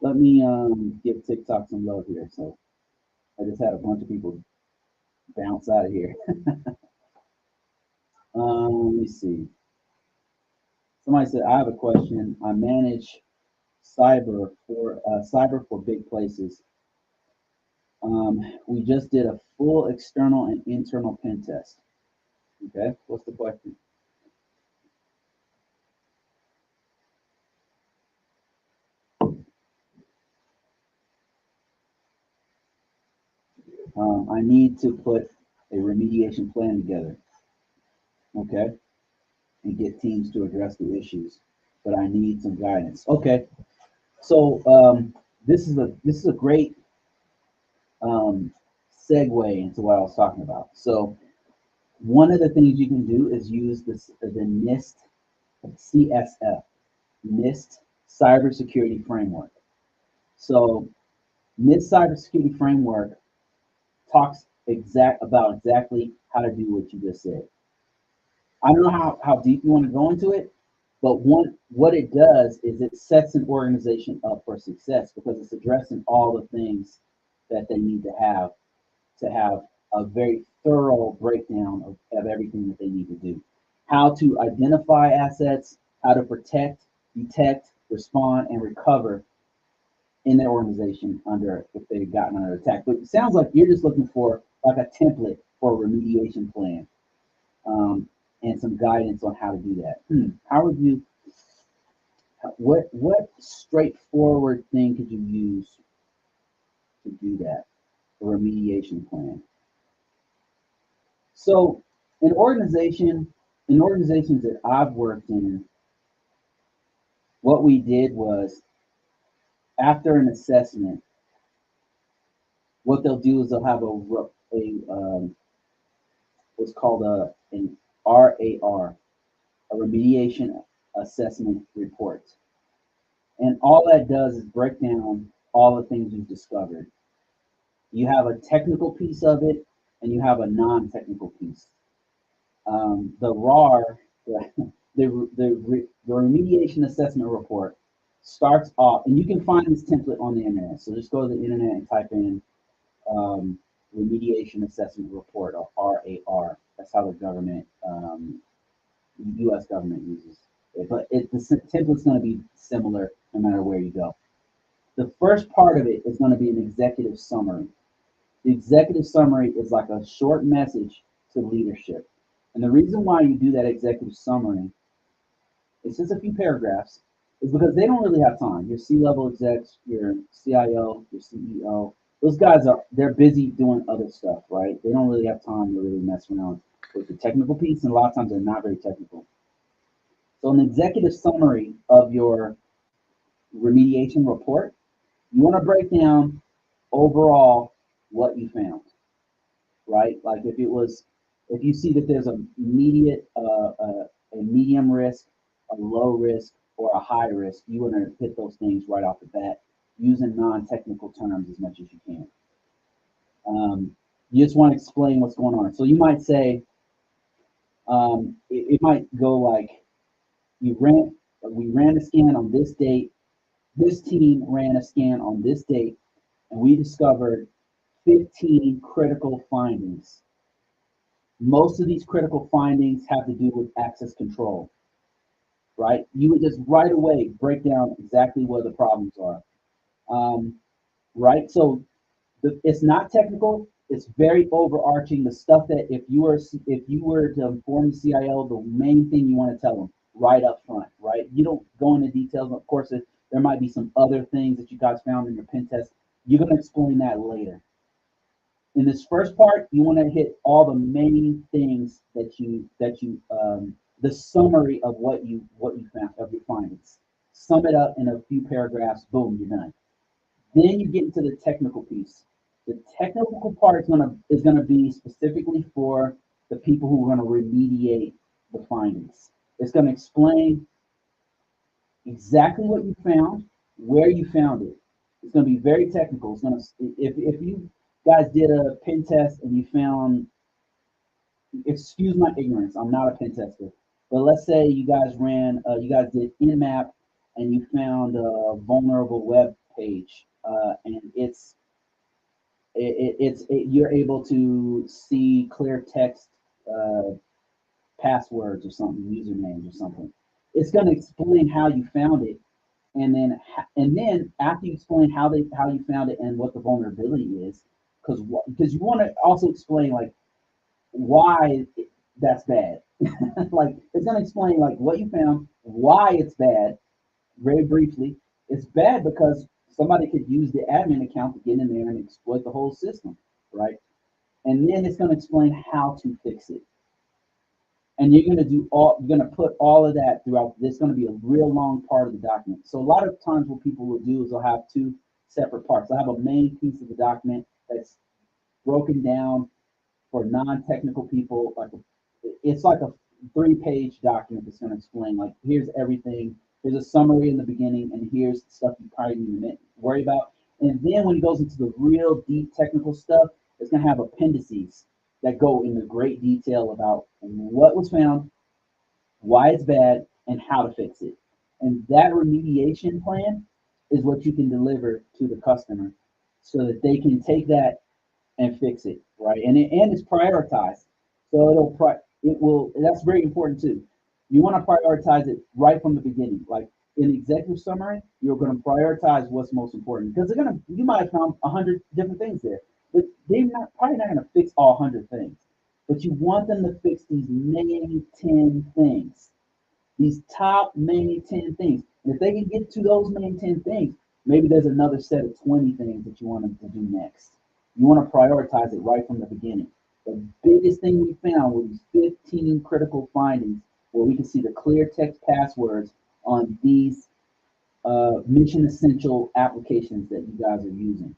let me give TikTok some love here. So I just had a bunch of people bounce out of here. Let me see. Somebody said, I have a question. I manage cyber for big places. We just did a full external and internal pen test. Okay, what's the question? I need to put a remediation plan together, okay, and get teams to address the issues, but I need some guidance. Okay, so this is a great segue into what I was talking about. So one of the things you can do is use the NIST CSF, NIST Cybersecurity Framework. So NIST Cybersecurity Framework talks about exactly how to do what you just said. I don't know how deep you want to go into it, but what it does is it sets an organization up for success because it's addressing all the things that they need to have a very thorough breakdown of everything that they need to do. How to identify assets, how to protect, detect, respond, and recover in their organization if they've gotten under attack. But it sounds like you're just looking for like a template for a remediation plan, and some guidance on how to do that. How would you? What straightforward thing could you use to do that? A remediation plan. So, in organizations that I've worked in, what we did was after an assessment, what they'll do is they'll have what's called an RAR, a remediation assessment report. And all that does is break down all the things you've discovered. You have a technical piece of it, and you have a non-technical piece. The RAR, the remediation assessment report, starts off, and you can find this template on the internet. So just go to the internet and type in remediation assessment report, or RAR. That's how the government, U.S. government uses it. But the template's going to be similar no matter where you go. The first part of it is going to be an executive summary. The executive summary is like a short message to leadership. And the reason why you do that executive summary, it's just a few paragraphs, is because they don't really have time. Your C-level execs, your CIO, your CEO, those guys they're busy doing other stuff, right? They don't really have time to really mess around with the technical piece, and a lot of times they're not very technical. So an executive summary of your remediation report, you want to break down overall what you found, right? Like if you see that there's a medium risk, a low risk, or a high risk, you want to hit those things right off the bat using non-technical terms as much as you can. You just want to explain what's going on. So you might say, it might go like, we ran a scan on this date, this team ran a scan on this date, and we discovered 15 critical findings. Most of these critical findings have to do with access control, right? You would just right away break down exactly where the problems are, right? So it's not technical. It's very overarching. The stuff that if you were to inform the CIO, the main thing you want to tell them right up front, right? You don't go into details. Of course, there might be some other things that you guys found in your pen test. You're going to explain that later. In this first part, you want to hit all the main things the summary of what you found of your findings. Sum it up in a few paragraphs. Boom, you're done. Then you get into the technical piece. The technical part is gonna be specifically for the people who are going to remediate the findings. It's going to explain exactly what you found, where you found it. It's going to be very technical. It's going to, if you guys did a pen test and you found, excuse my ignorance, I'm not a pen tester, but let's say you guys did Nmap and you found a vulnerable web page, and you're able to see clear text passwords or something, usernames or something. It's going to explain how you found it, and then after you explain how you found it and what the vulnerability is, because you want to also explain like why that's bad. Like it's going to explain like what you found, why it's bad, very briefly. It's bad because somebody could use the admin account to get in there and exploit the whole system, right? And then it's going to explain how to fix it. And you're going to put all of that throughout. There's going to be a real long part of the document. So a lot of times what people will do is they'll have two separate parts. They'll have a main piece of the document that's broken down for non-technical people. It's like a 3-page document that's going to explain like, here's everything. There's a summary in the beginning, and here's the stuff you probably need to worry about. And then when it goes into the real deep technical stuff, it's going to have appendices that go into great detail about what was found, why it's bad, and how to fix it. And that remediation plan is what you can deliver to the customer so that they can take that and fix it, right? And it's prioritized. So it will, that's very important too. You want to prioritize it right from the beginning. Like in the executive summary, you're going to prioritize what's most important because you might have found 100 different things there, but probably not going to fix all 100 things. But you want them to fix these main 10 things, these top main 10 things. And if they can get to those main 10 things, maybe there's another set of 20 things that you want them to do next. You want to prioritize it right from the beginning. The biggest thing we found were these 15 critical findings where we can see the clear text passwords on these mission essential applications that you guys are using.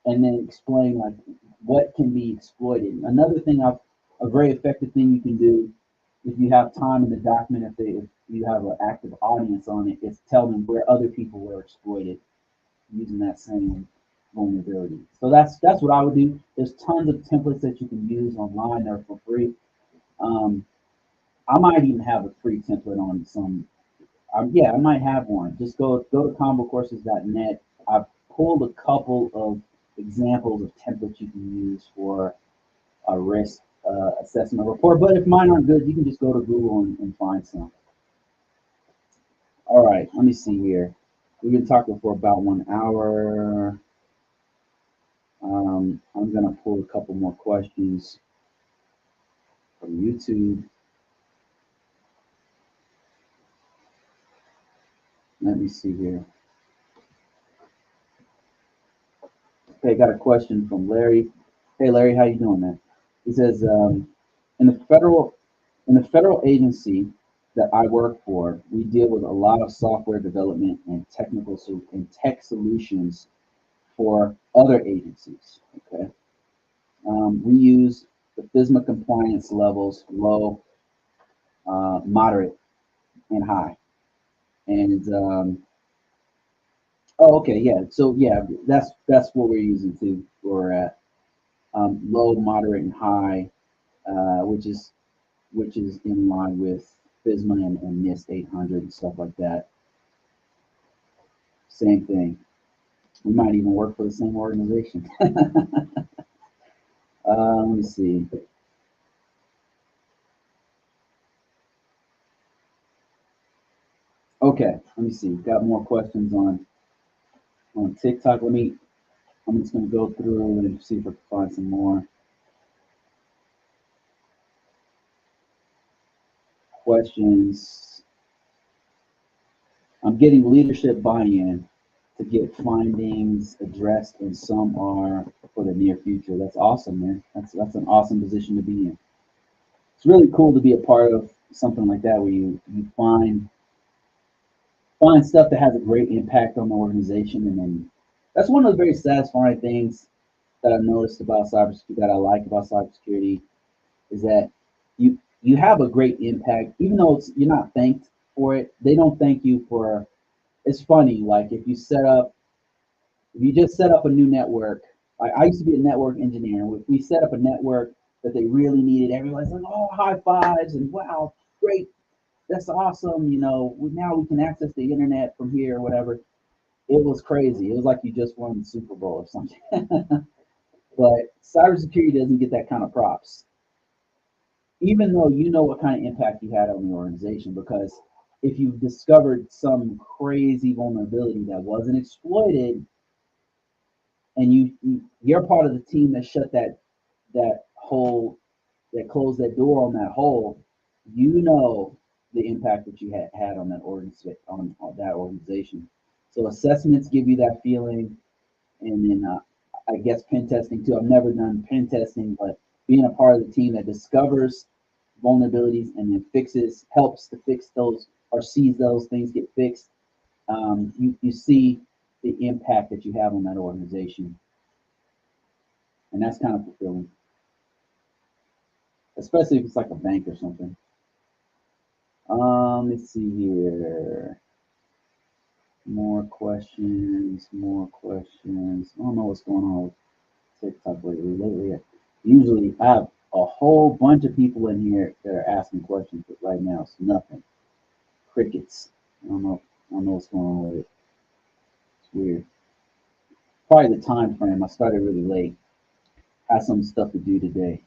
And then explain like what can be exploited. Another thing, a very effective thing you can do if you have time in the document, if you have an active audience on it, is tell them where other people were exploited using that same vulnerability. So that's what I would do. There's tons of templates that you can use online that are for free. I might even have a free template on some. Yeah, I might have one. Just go to convocourses.net. I've pulled a couple of examples of templates you can use for a risk assessment report. But if mine aren't good, you can just go to Google and find some. All right, let me see here. We've been talking for about 1 hour. I'm going to pull a couple more questions from YouTube. Let me see here. Okay, got a question from Larry. Hey, Larry, how you doing, man? He says, in the federal agency that I work for, we deal with a lot of software development and tech solutions for other agencies. Okay, we use the FISMA compliance levels: low, moderate, and high. And oh, okay, yeah. So yeah, that's what we're using too. We're at low, moderate, and high, which is in line with FISMA and NIST 800 and stuff like that. Same thing. We might even work for the same organization. Let me see. Okay, let me see. Got more questions on TikTok. I'm just gonna go through and see if I can find some more questions. I'm getting leadership buy-in to get findings addressed, and some are for the near future. That's awesome, man. That's an awesome position to be in. It's really cool to be a part of something like that where you find stuff that has a great impact on the organization, and then that's one of the very satisfying things that I've noticed about cybersecurity, that I like about cybersecurity, is that you have a great impact, even though you're not thanked for it. They don't thank you for. It's funny, like if you just set up a new network. I used to be a network engineer. If we set up a network that they really needed, everybody's like, oh, high fives and wow, great, that's awesome. Now we can access the internet from here or whatever. It was crazy. It was like you just won the Super Bowl or something. But cybersecurity doesn't get that kind of props, even though you know what kind of impact you had on the organization. Because if you've discovered some crazy vulnerability that wasn't exploited, and you're part of the team that shut that hole, that closed that door on that hole, you know the impact that you had on that on that organization. So assessments give you that feeling, and then I guess pen testing too. I've never done pen testing, but being a part of the team that discovers vulnerabilities and then helps to fix those, or sees those things get fixed, you see the impact that you have on that organization, and that's kind of fulfilling, especially if it's like a bank or something. Let's see here. More questions, more questions. I don't know what's going on with TikTok lately. Usually I have a whole bunch of people in here that are asking questions, but right now it's nothing. Crickets. I don't know what's going on with it. It's weird. Probably the time frame. I started really late. Had some stuff to do today.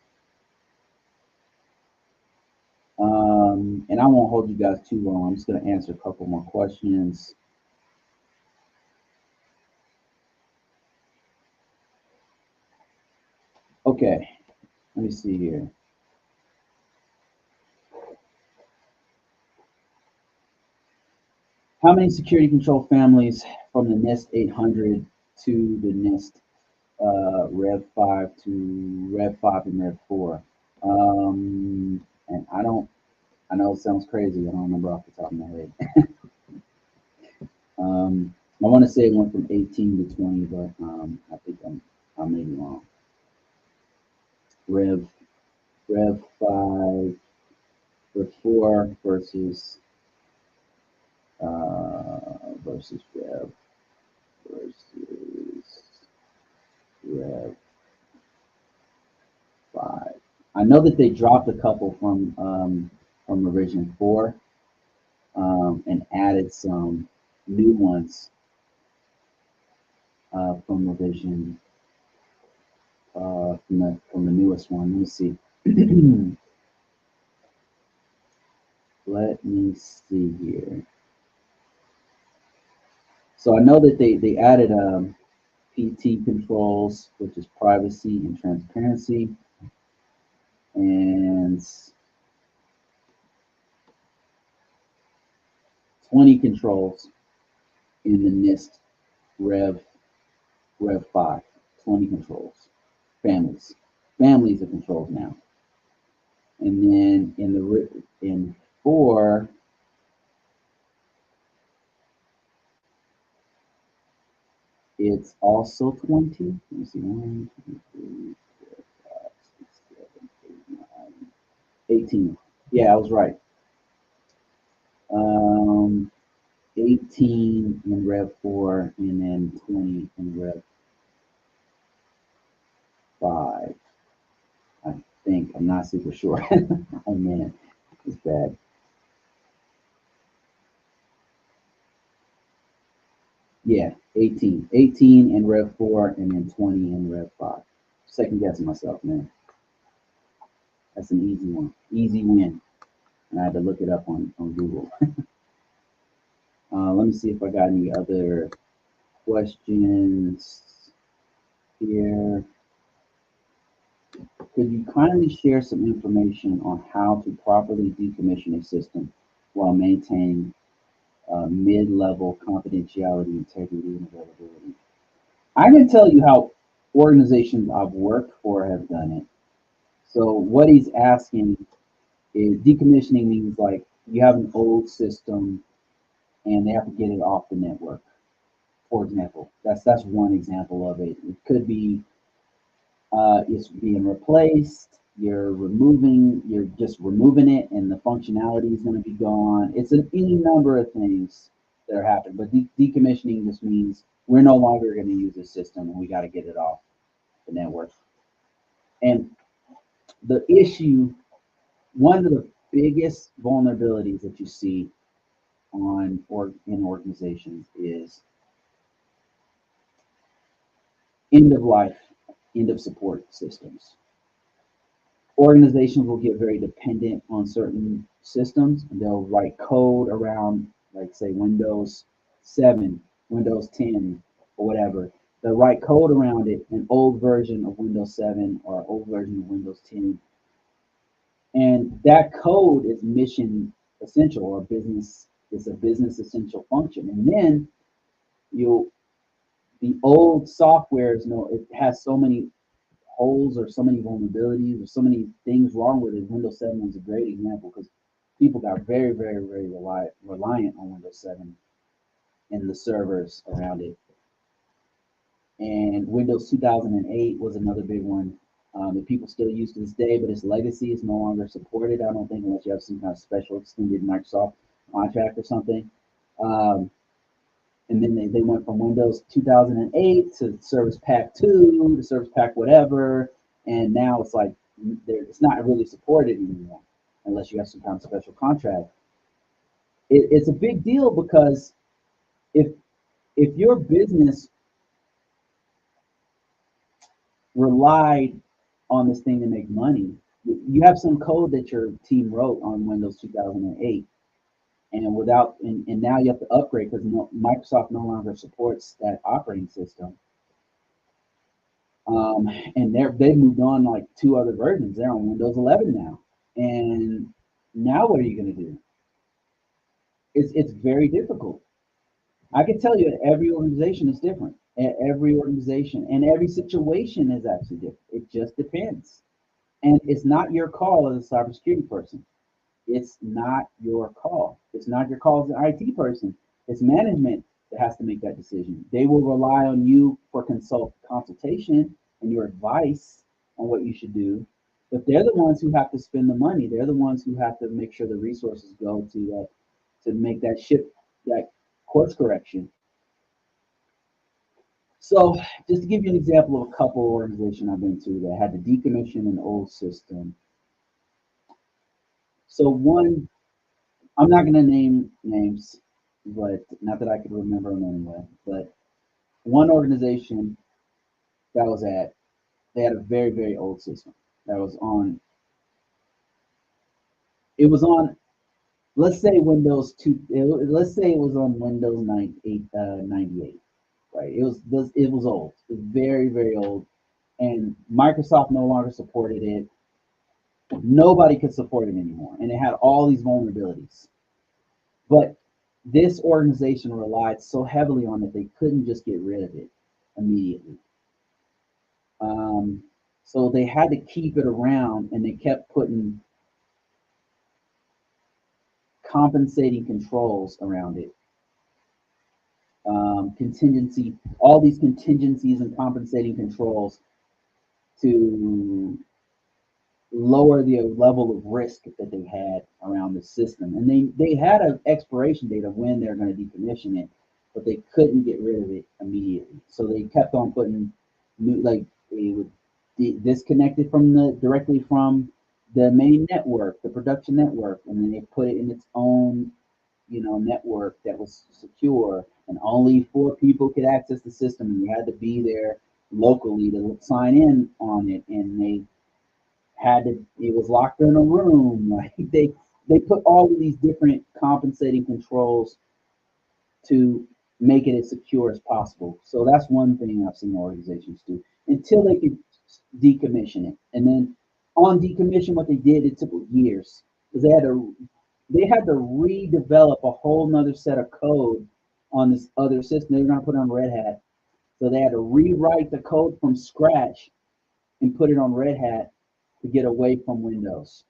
And I won't hold you guys too long. I'm just gonna answer a couple more questions. Okay, let me see here. How many security control families from the NIST 800 to the NIST Rev 5 to Rev 5 and Rev 4? And I know it sounds crazy. I don't remember off the top of my head. I want to say it went from 18 to 20, but I think I may be wrong. Rev 5, Rev 4 versus Rev versus Rev 5. I know that they dropped a couple from revision 4, and added some new ones from revision from the newest one. Let me see. Let me see here. So I know that they added PT controls, which is privacy and transparency, and 20 controls in the NIST Rev 5. 20 controls, families of controls now. And then in 4, it's also 20. Let me see. 1, 2, 3, 4, 5, 6, 7, 8, 9, 18. Yeah, I was right. 18 in Rev 4, and then 20 in Rev 5. I think. I'm not super sure. Oh man, it's bad. Yeah, 18. 18 in Rev 4, and then 20 in Rev 5. Second guessing myself, man. That's an easy one. Easy win. And I had to look it up on Google. Let me see if I got any other questions here. Could you kindly share some information on how to properly decommission a system while maintaining mid-level confidentiality, integrity, and availability? I can tell you how organizations I've worked for have done it. So what he's asking is, decommissioning means like you have an old system and they have to get it off the network. For example, that's one example of it. It could be it's being replaced. You're just removing it, and the functionality is going to be gone. It's any number of things that are happening. But decommissioning just means we're no longer going to use this system, and we got to get it off the network. And the issue, one of the biggest vulnerabilities that you see in organizations is end of life end of support systems. Organizations will get very dependent on certain systems, and they'll write code around, like say Windows 7, Windows 10, or whatever. They'll write code around it, an old version of Windows 7 or old version of Windows 10. And that code is mission essential or business, it's a business essential function. And then you'll, the old software is it has so many holes or so many vulnerabilities or so many things wrong with it. Windows 7 is a great example because people got very, very, very reliant on Windows 7 and the servers around it. And Windows 2008 was another big one that people still use to this day, but its legacy is no longer supported, I don't think, unless you have some kind of special extended Microsoft contract or something. And then they went from Windows 2008 to Service Pack 2 to Service Pack whatever, and now it's like it's not really supported anymore unless you have some kind of special contract. It's a big deal because if your business relied on this thing to make money, you have some code that your team wrote on Windows 2008. And and now you have to upgrade because Microsoft no longer supports that operating system. And they've moved on like 2 other versions. They're on Windows 11 now. And now what are you going to do? It's very difficult. I can tell you every organization is different. Every organization and every situation is actually different. It just depends. And it's not your call as a cybersecurity person. It's not your call. It's not your call as an IT person. It's management that has to make that decision. They will rely on you for consultation and your advice on what you should do. But they're the ones who have to spend the money. They're the ones who have to make sure the resources go to make that course correction. So just to give you an example of a couple of organizations I've been to that had to decommission an old system. So one, I'm not going to name names, but not that I could remember them anyway. But one organization that was they had a very, very old system that was on. It was on, let's say Windows 2. Let's say it was on Windows 98, right? It was old. It was very, very old, and Microsoft no longer supported it. Nobody could support it anymore, and it had all these vulnerabilities. But this organization relied so heavily on it, they couldn't just get rid of it immediately. So they had to keep it around, and they kept putting compensating controls around it. All these contingencies and compensating controls to lower the level of risk that they had around the system. And they had an expiration date of when they're going to decommission it, but they couldn't get rid of it immediately. So they kept on putting new, like they would disconnect it directly from the main network, the production network, and then they put it in its own, network that was secure, and only 4 people could access the system, and you had to be there locally to sign in on it, and it was locked in a room. Like they put all of these different compensating controls to make it as secure as possible. So that's one thing I've seen organizations do until they could decommission it. And then on decommission, what they did, it took years because they had to redevelop a whole nother set of code on this other system. They were going to put it on Red Hat. So they had to rewrite the code from scratch and put it on Red Hat to get away from Windows.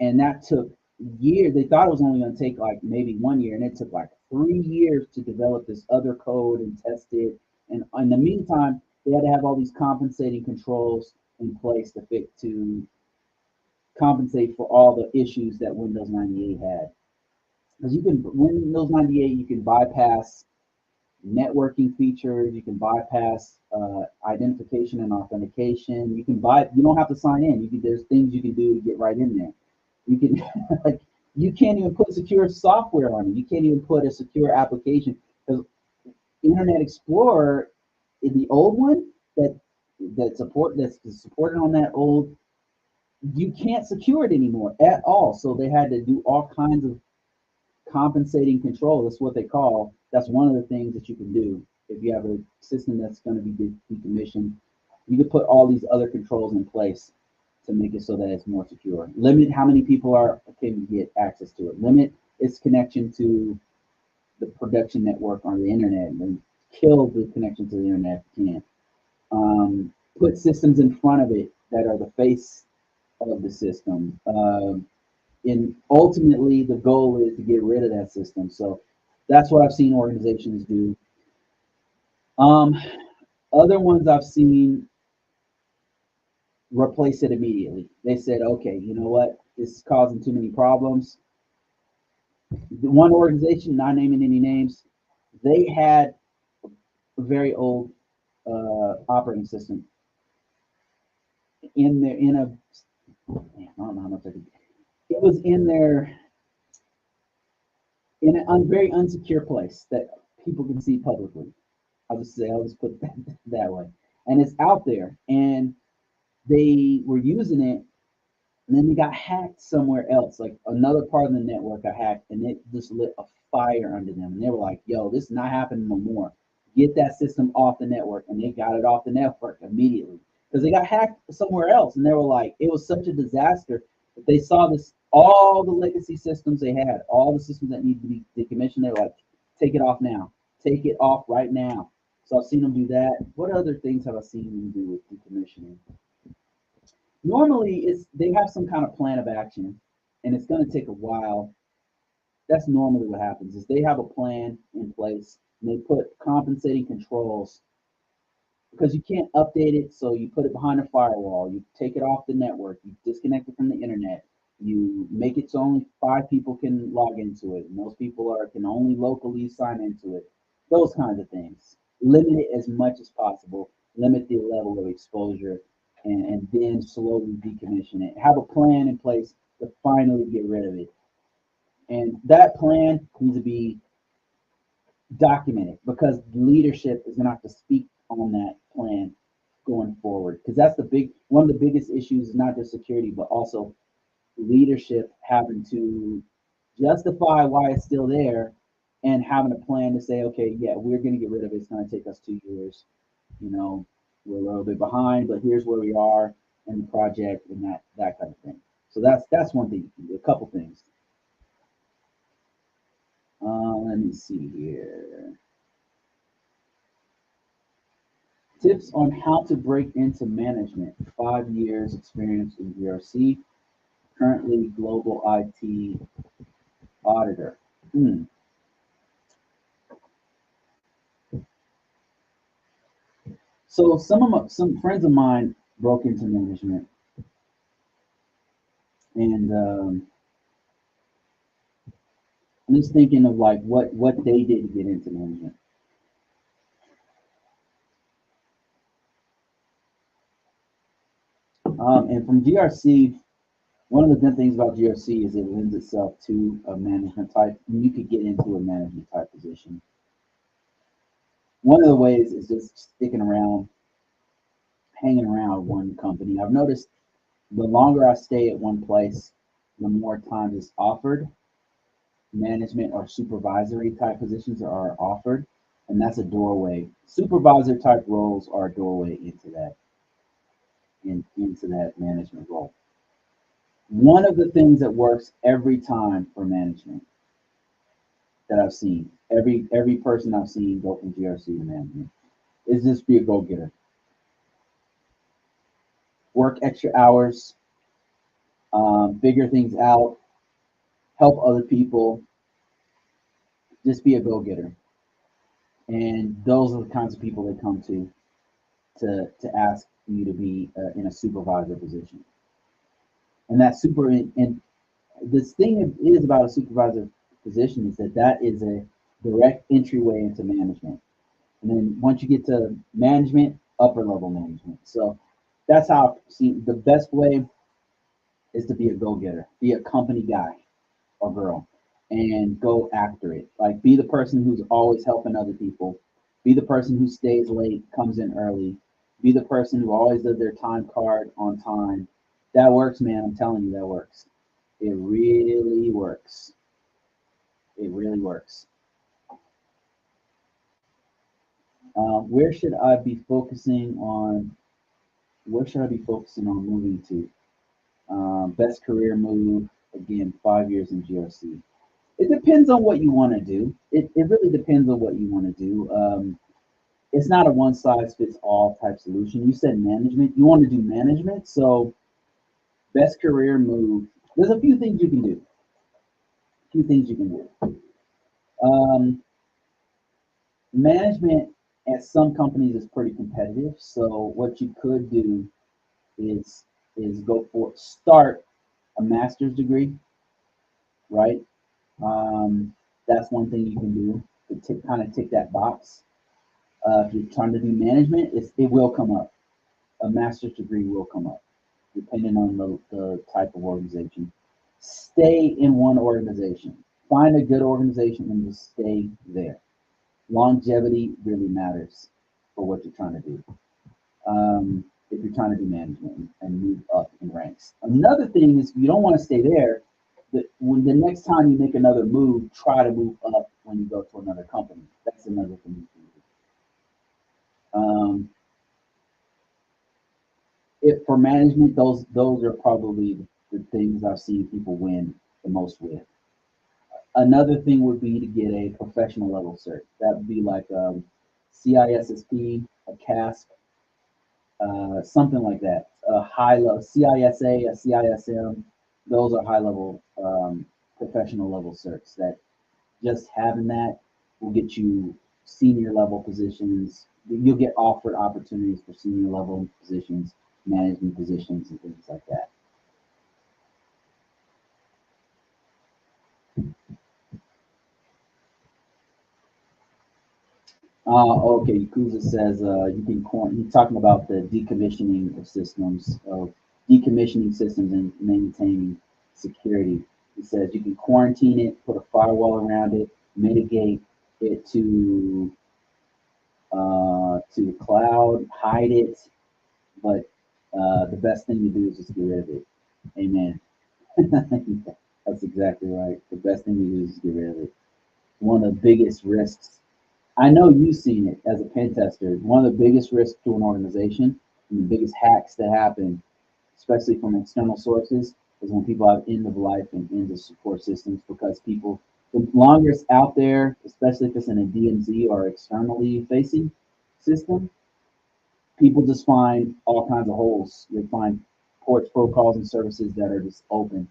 And that took years. They thought it was only going to take like maybe 1 year, and it took like 3 years to develop this other code and test it. And in the meantime, they had to have all these compensating controls in place to compensate for all the issues that Windows 98 had. Because Windows 98, you can bypass networking features, you can bypass identification and authentication. You don't have to sign in. There's things you can do to get right in there. You can you can't even put secure software on it. You can't even put a secure application because Internet Explorer in the old one, that that's supported on that old, you can't secure it anymore at all. So they had to do all kinds of compensating control. That's what they call. That's one of the things that you can do if you have a system that's going to be decommissioned. You can put all these other controls in place to make it so that it's more secure. Limit how many people can get access to it. Limit its connection to the production network on the internet, and kill the connection to the internet if you can. Put systems in front of it that are the face of the system. And ultimately, the goal is to get rid of that system. So that's what I've seen organizations do. Other ones I've seen replace it immediately. They said, okay, you know what? This is causing too many problems. The one organization, not naming any names, they had a very old operating system in there in a, man, I don't know how much I could, it was in there in a very unsecure place that people can see publicly. I'll just put it that way. And it's out there, and they were using it, and then they got hacked somewhere else, like another part of the network got hacked, and it just lit a fire under them. And they were like, yo, this is not happening no more. Get that system off the network. And they got it off the network immediately because they got hacked somewhere else. And they were like, it was such a disaster that they saw this, all the legacy systems they had, all the systems that need to be decommissioned. They were like, take it off now. Take it off right now. So I've seen them do that. What other things have I seen them do with decommissioning? Normally, they have some kind of plan of action, and it's going to take a while. That's normally what happens. Is they have a plan in place, and they put compensating controls because you can't update it. So you put it behind a firewall. You take it off the network. You disconnect it from the internet. You make it so only 5 people can log into it, and those people can only locally sign into it. Those kinds of things. Limit it as much as possible. Limit the level of exposure, and then slowly decommission it. Have a plan in place to finally get rid of it. And that plan needs to be documented because leadership is going to have to speak on that plan going forward. Because that's one of the biggest issues is not just security, but also leadership having to justify why it's still there and having a plan to say, okay, yeah, we're going to get rid of it. It's going to take us 2 years. You know, we're a little bit behind, but here's where we are in the project and that kind of thing. So that's one thing. A couple things. Let me see here. Tips on how to break into management. 5 years experience in GRC. Currently global IT auditor. So some friends of mine broke into management, and I'm just thinking of like what they did to get into management. And from GRC, one of the good things about GRC is it lends itself to a management type, and you could get into a management type position. One of the ways is just sticking around, hanging around one company. I've noticed the longer I stay at one place, the more time is offered. Management or supervisory type positions are offered, and that's a doorway. Supervisor type roles are a doorway into that management role. One of the things that works every time for management that I've seen, every person I've seen go from GRC to management, is just be a go-getter. Work extra hours, figure things out, help other people, just be a go-getter. And those are the kinds of people they come to ask you to be in a supervisor position. And and this thing is about a supervisor position is that is a direct entryway into management. And then once you get to management, upper level management. So that's how I've seen the best way is to be a go-getter, be a company guy or girl, and go after it. Like be the person who's always helping other people, be the person who stays late, comes in early, Be the person who always does their time card on time. That works, man. I'm telling you, that works. It really works. It really works. Where should I be focusing on? Where should I be focusing on moving to? Best career move, again, 5 years in GRC. It depends on what you want to do. It really depends on what you want to do. It's not a one size fits all type solution. You said management. You want to do management. So best career move. There's a few things you can do. A few things you can do. Management at some companies is pretty competitive. So what you could do is go for start a master's degree, right? That's one thing you can do to kind of tick that box. If you're trying to do management, it will come up. A master's degree will come up, depending on the type of organization. Stay in one organization. Find a good organization and just stay there. Longevity really matters for what you're trying to do. If you're trying to do management and move up in ranks. Another thing is, if you don't want to stay there, when the next time you make another move, try to move up when you go to another company. That's another thing you can do. If for management, those are probably the things I've seen people win the most with. Another thing would be to get a professional level cert. That would be like CISSP, a CASP, something like that. A high level CISA, a CISM. Those are high level professional level certs that just having that will get you senior level positions. You'll get offered opportunities for senior level positions, management positions, and things like that. Okay, Yakuza says you can he's talking about the decommissioning of systems, decommissioning systems and maintaining security. He says you can quarantine it, put a firewall around it, mitigate it to the cloud, hide it, but the best thing to do is just get rid of it. Amen. That's exactly right. The best thing to do is just get rid of it. One of the biggest risks. I know you've seen it as a pen tester. One of the biggest risks to an organization and the biggest hacks that happen, especially from external sources, is when people have end of life and end of support systems, because people, the longer it's out there, especially if it's in a DMZ or externally facing system, people just find all kinds of holes. They find ports, protocols, and services that are just open,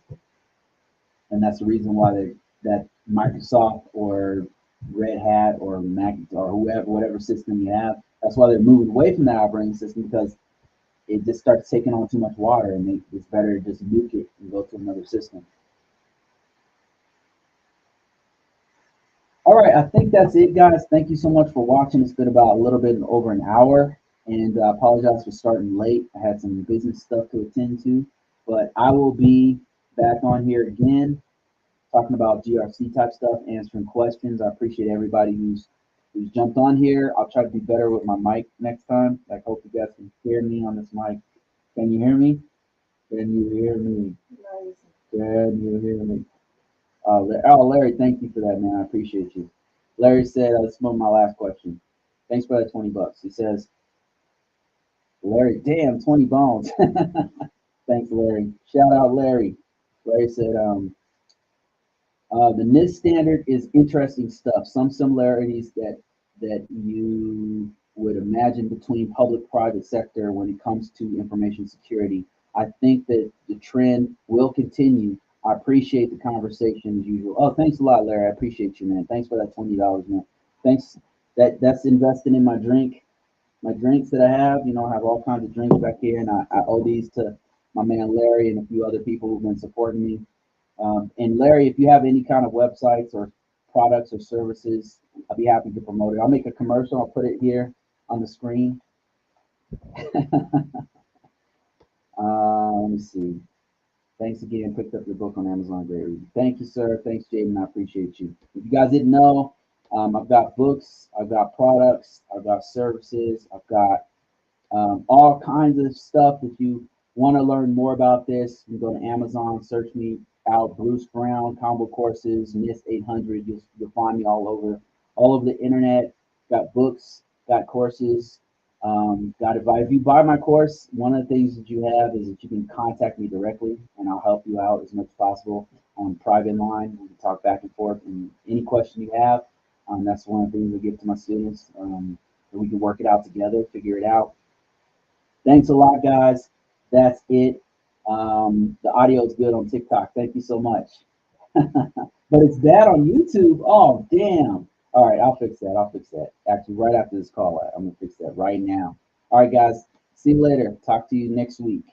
and that's the reason why that Microsoft or Red Hat or Mac or whoever, whatever system you have, that's why they're moving away from that operating system, because it just starts taking on too much water, and it's better to just nuke it and go to another system. All right, I think that's it, guys. Thank you so much for watching. It's been about a little bit over an hour, and I apologize for starting late. I had some business stuff to attend to, but I will be back on here again, talking about GRC type stuff, answering questions. I appreciate everybody who's jumped on here. I'll try to be better with my mic next time. I hope you guys can hear me on this mic. Can you hear me? Can you hear me? Can you hear me? Oh, Larry, thank you for that, man. I appreciate you. Larry said, this is my last question. Thanks for that $20. He says, Larry, damn, 20 bones. Thanks, Larry. Shout out, Larry. Larry said, the NIST standard is interesting stuff. Some similarities that you would imagine between public-private sector when it comes to information security. I think that the trend will continue. I appreciate the conversation as usual. Oh, thanks a lot, Larry. I appreciate you, man. Thanks for that $20, man. Thanks. That's invested in my drinks that I have. You know, I have all kinds of drinks back here, and I owe these to my man Larry and a few other people who've been supporting me. And Larry, if you have any kind of websites or products or services, I'll be happy to promote it. I'll make a commercial. I'll put it here on the screen. Let me see. Thanks again. Picked up your book on Amazon. Great read. Thank you, sir. Thanks, Jaden. I appreciate you. If you guys didn't know, I've got books, I've got products, I've got services, I've got All kinds of stuff. If you want to learn more about this, you can go to Amazon, search me out, Bruce Brown, Convocourses, NIST 800. You'll find me all over the internet. Got books, got courses, got advice. If you buy my course, one of the things that you have is that you can contact me directly, and I'll help you out as much as possible on private line. We can talk back and forth, and any question you have, that's one of the things I give to my students. We can work it out together, figure it out. Thanks a lot, guys. That's it. The audio is good on TikTok. Thank you so much. But it's bad on YouTube. Oh, damn. All right, I'll fix that. I'll fix that. Actually, right after this call, I'm going to fix that right now. All right, guys. See you later. Talk to you next week.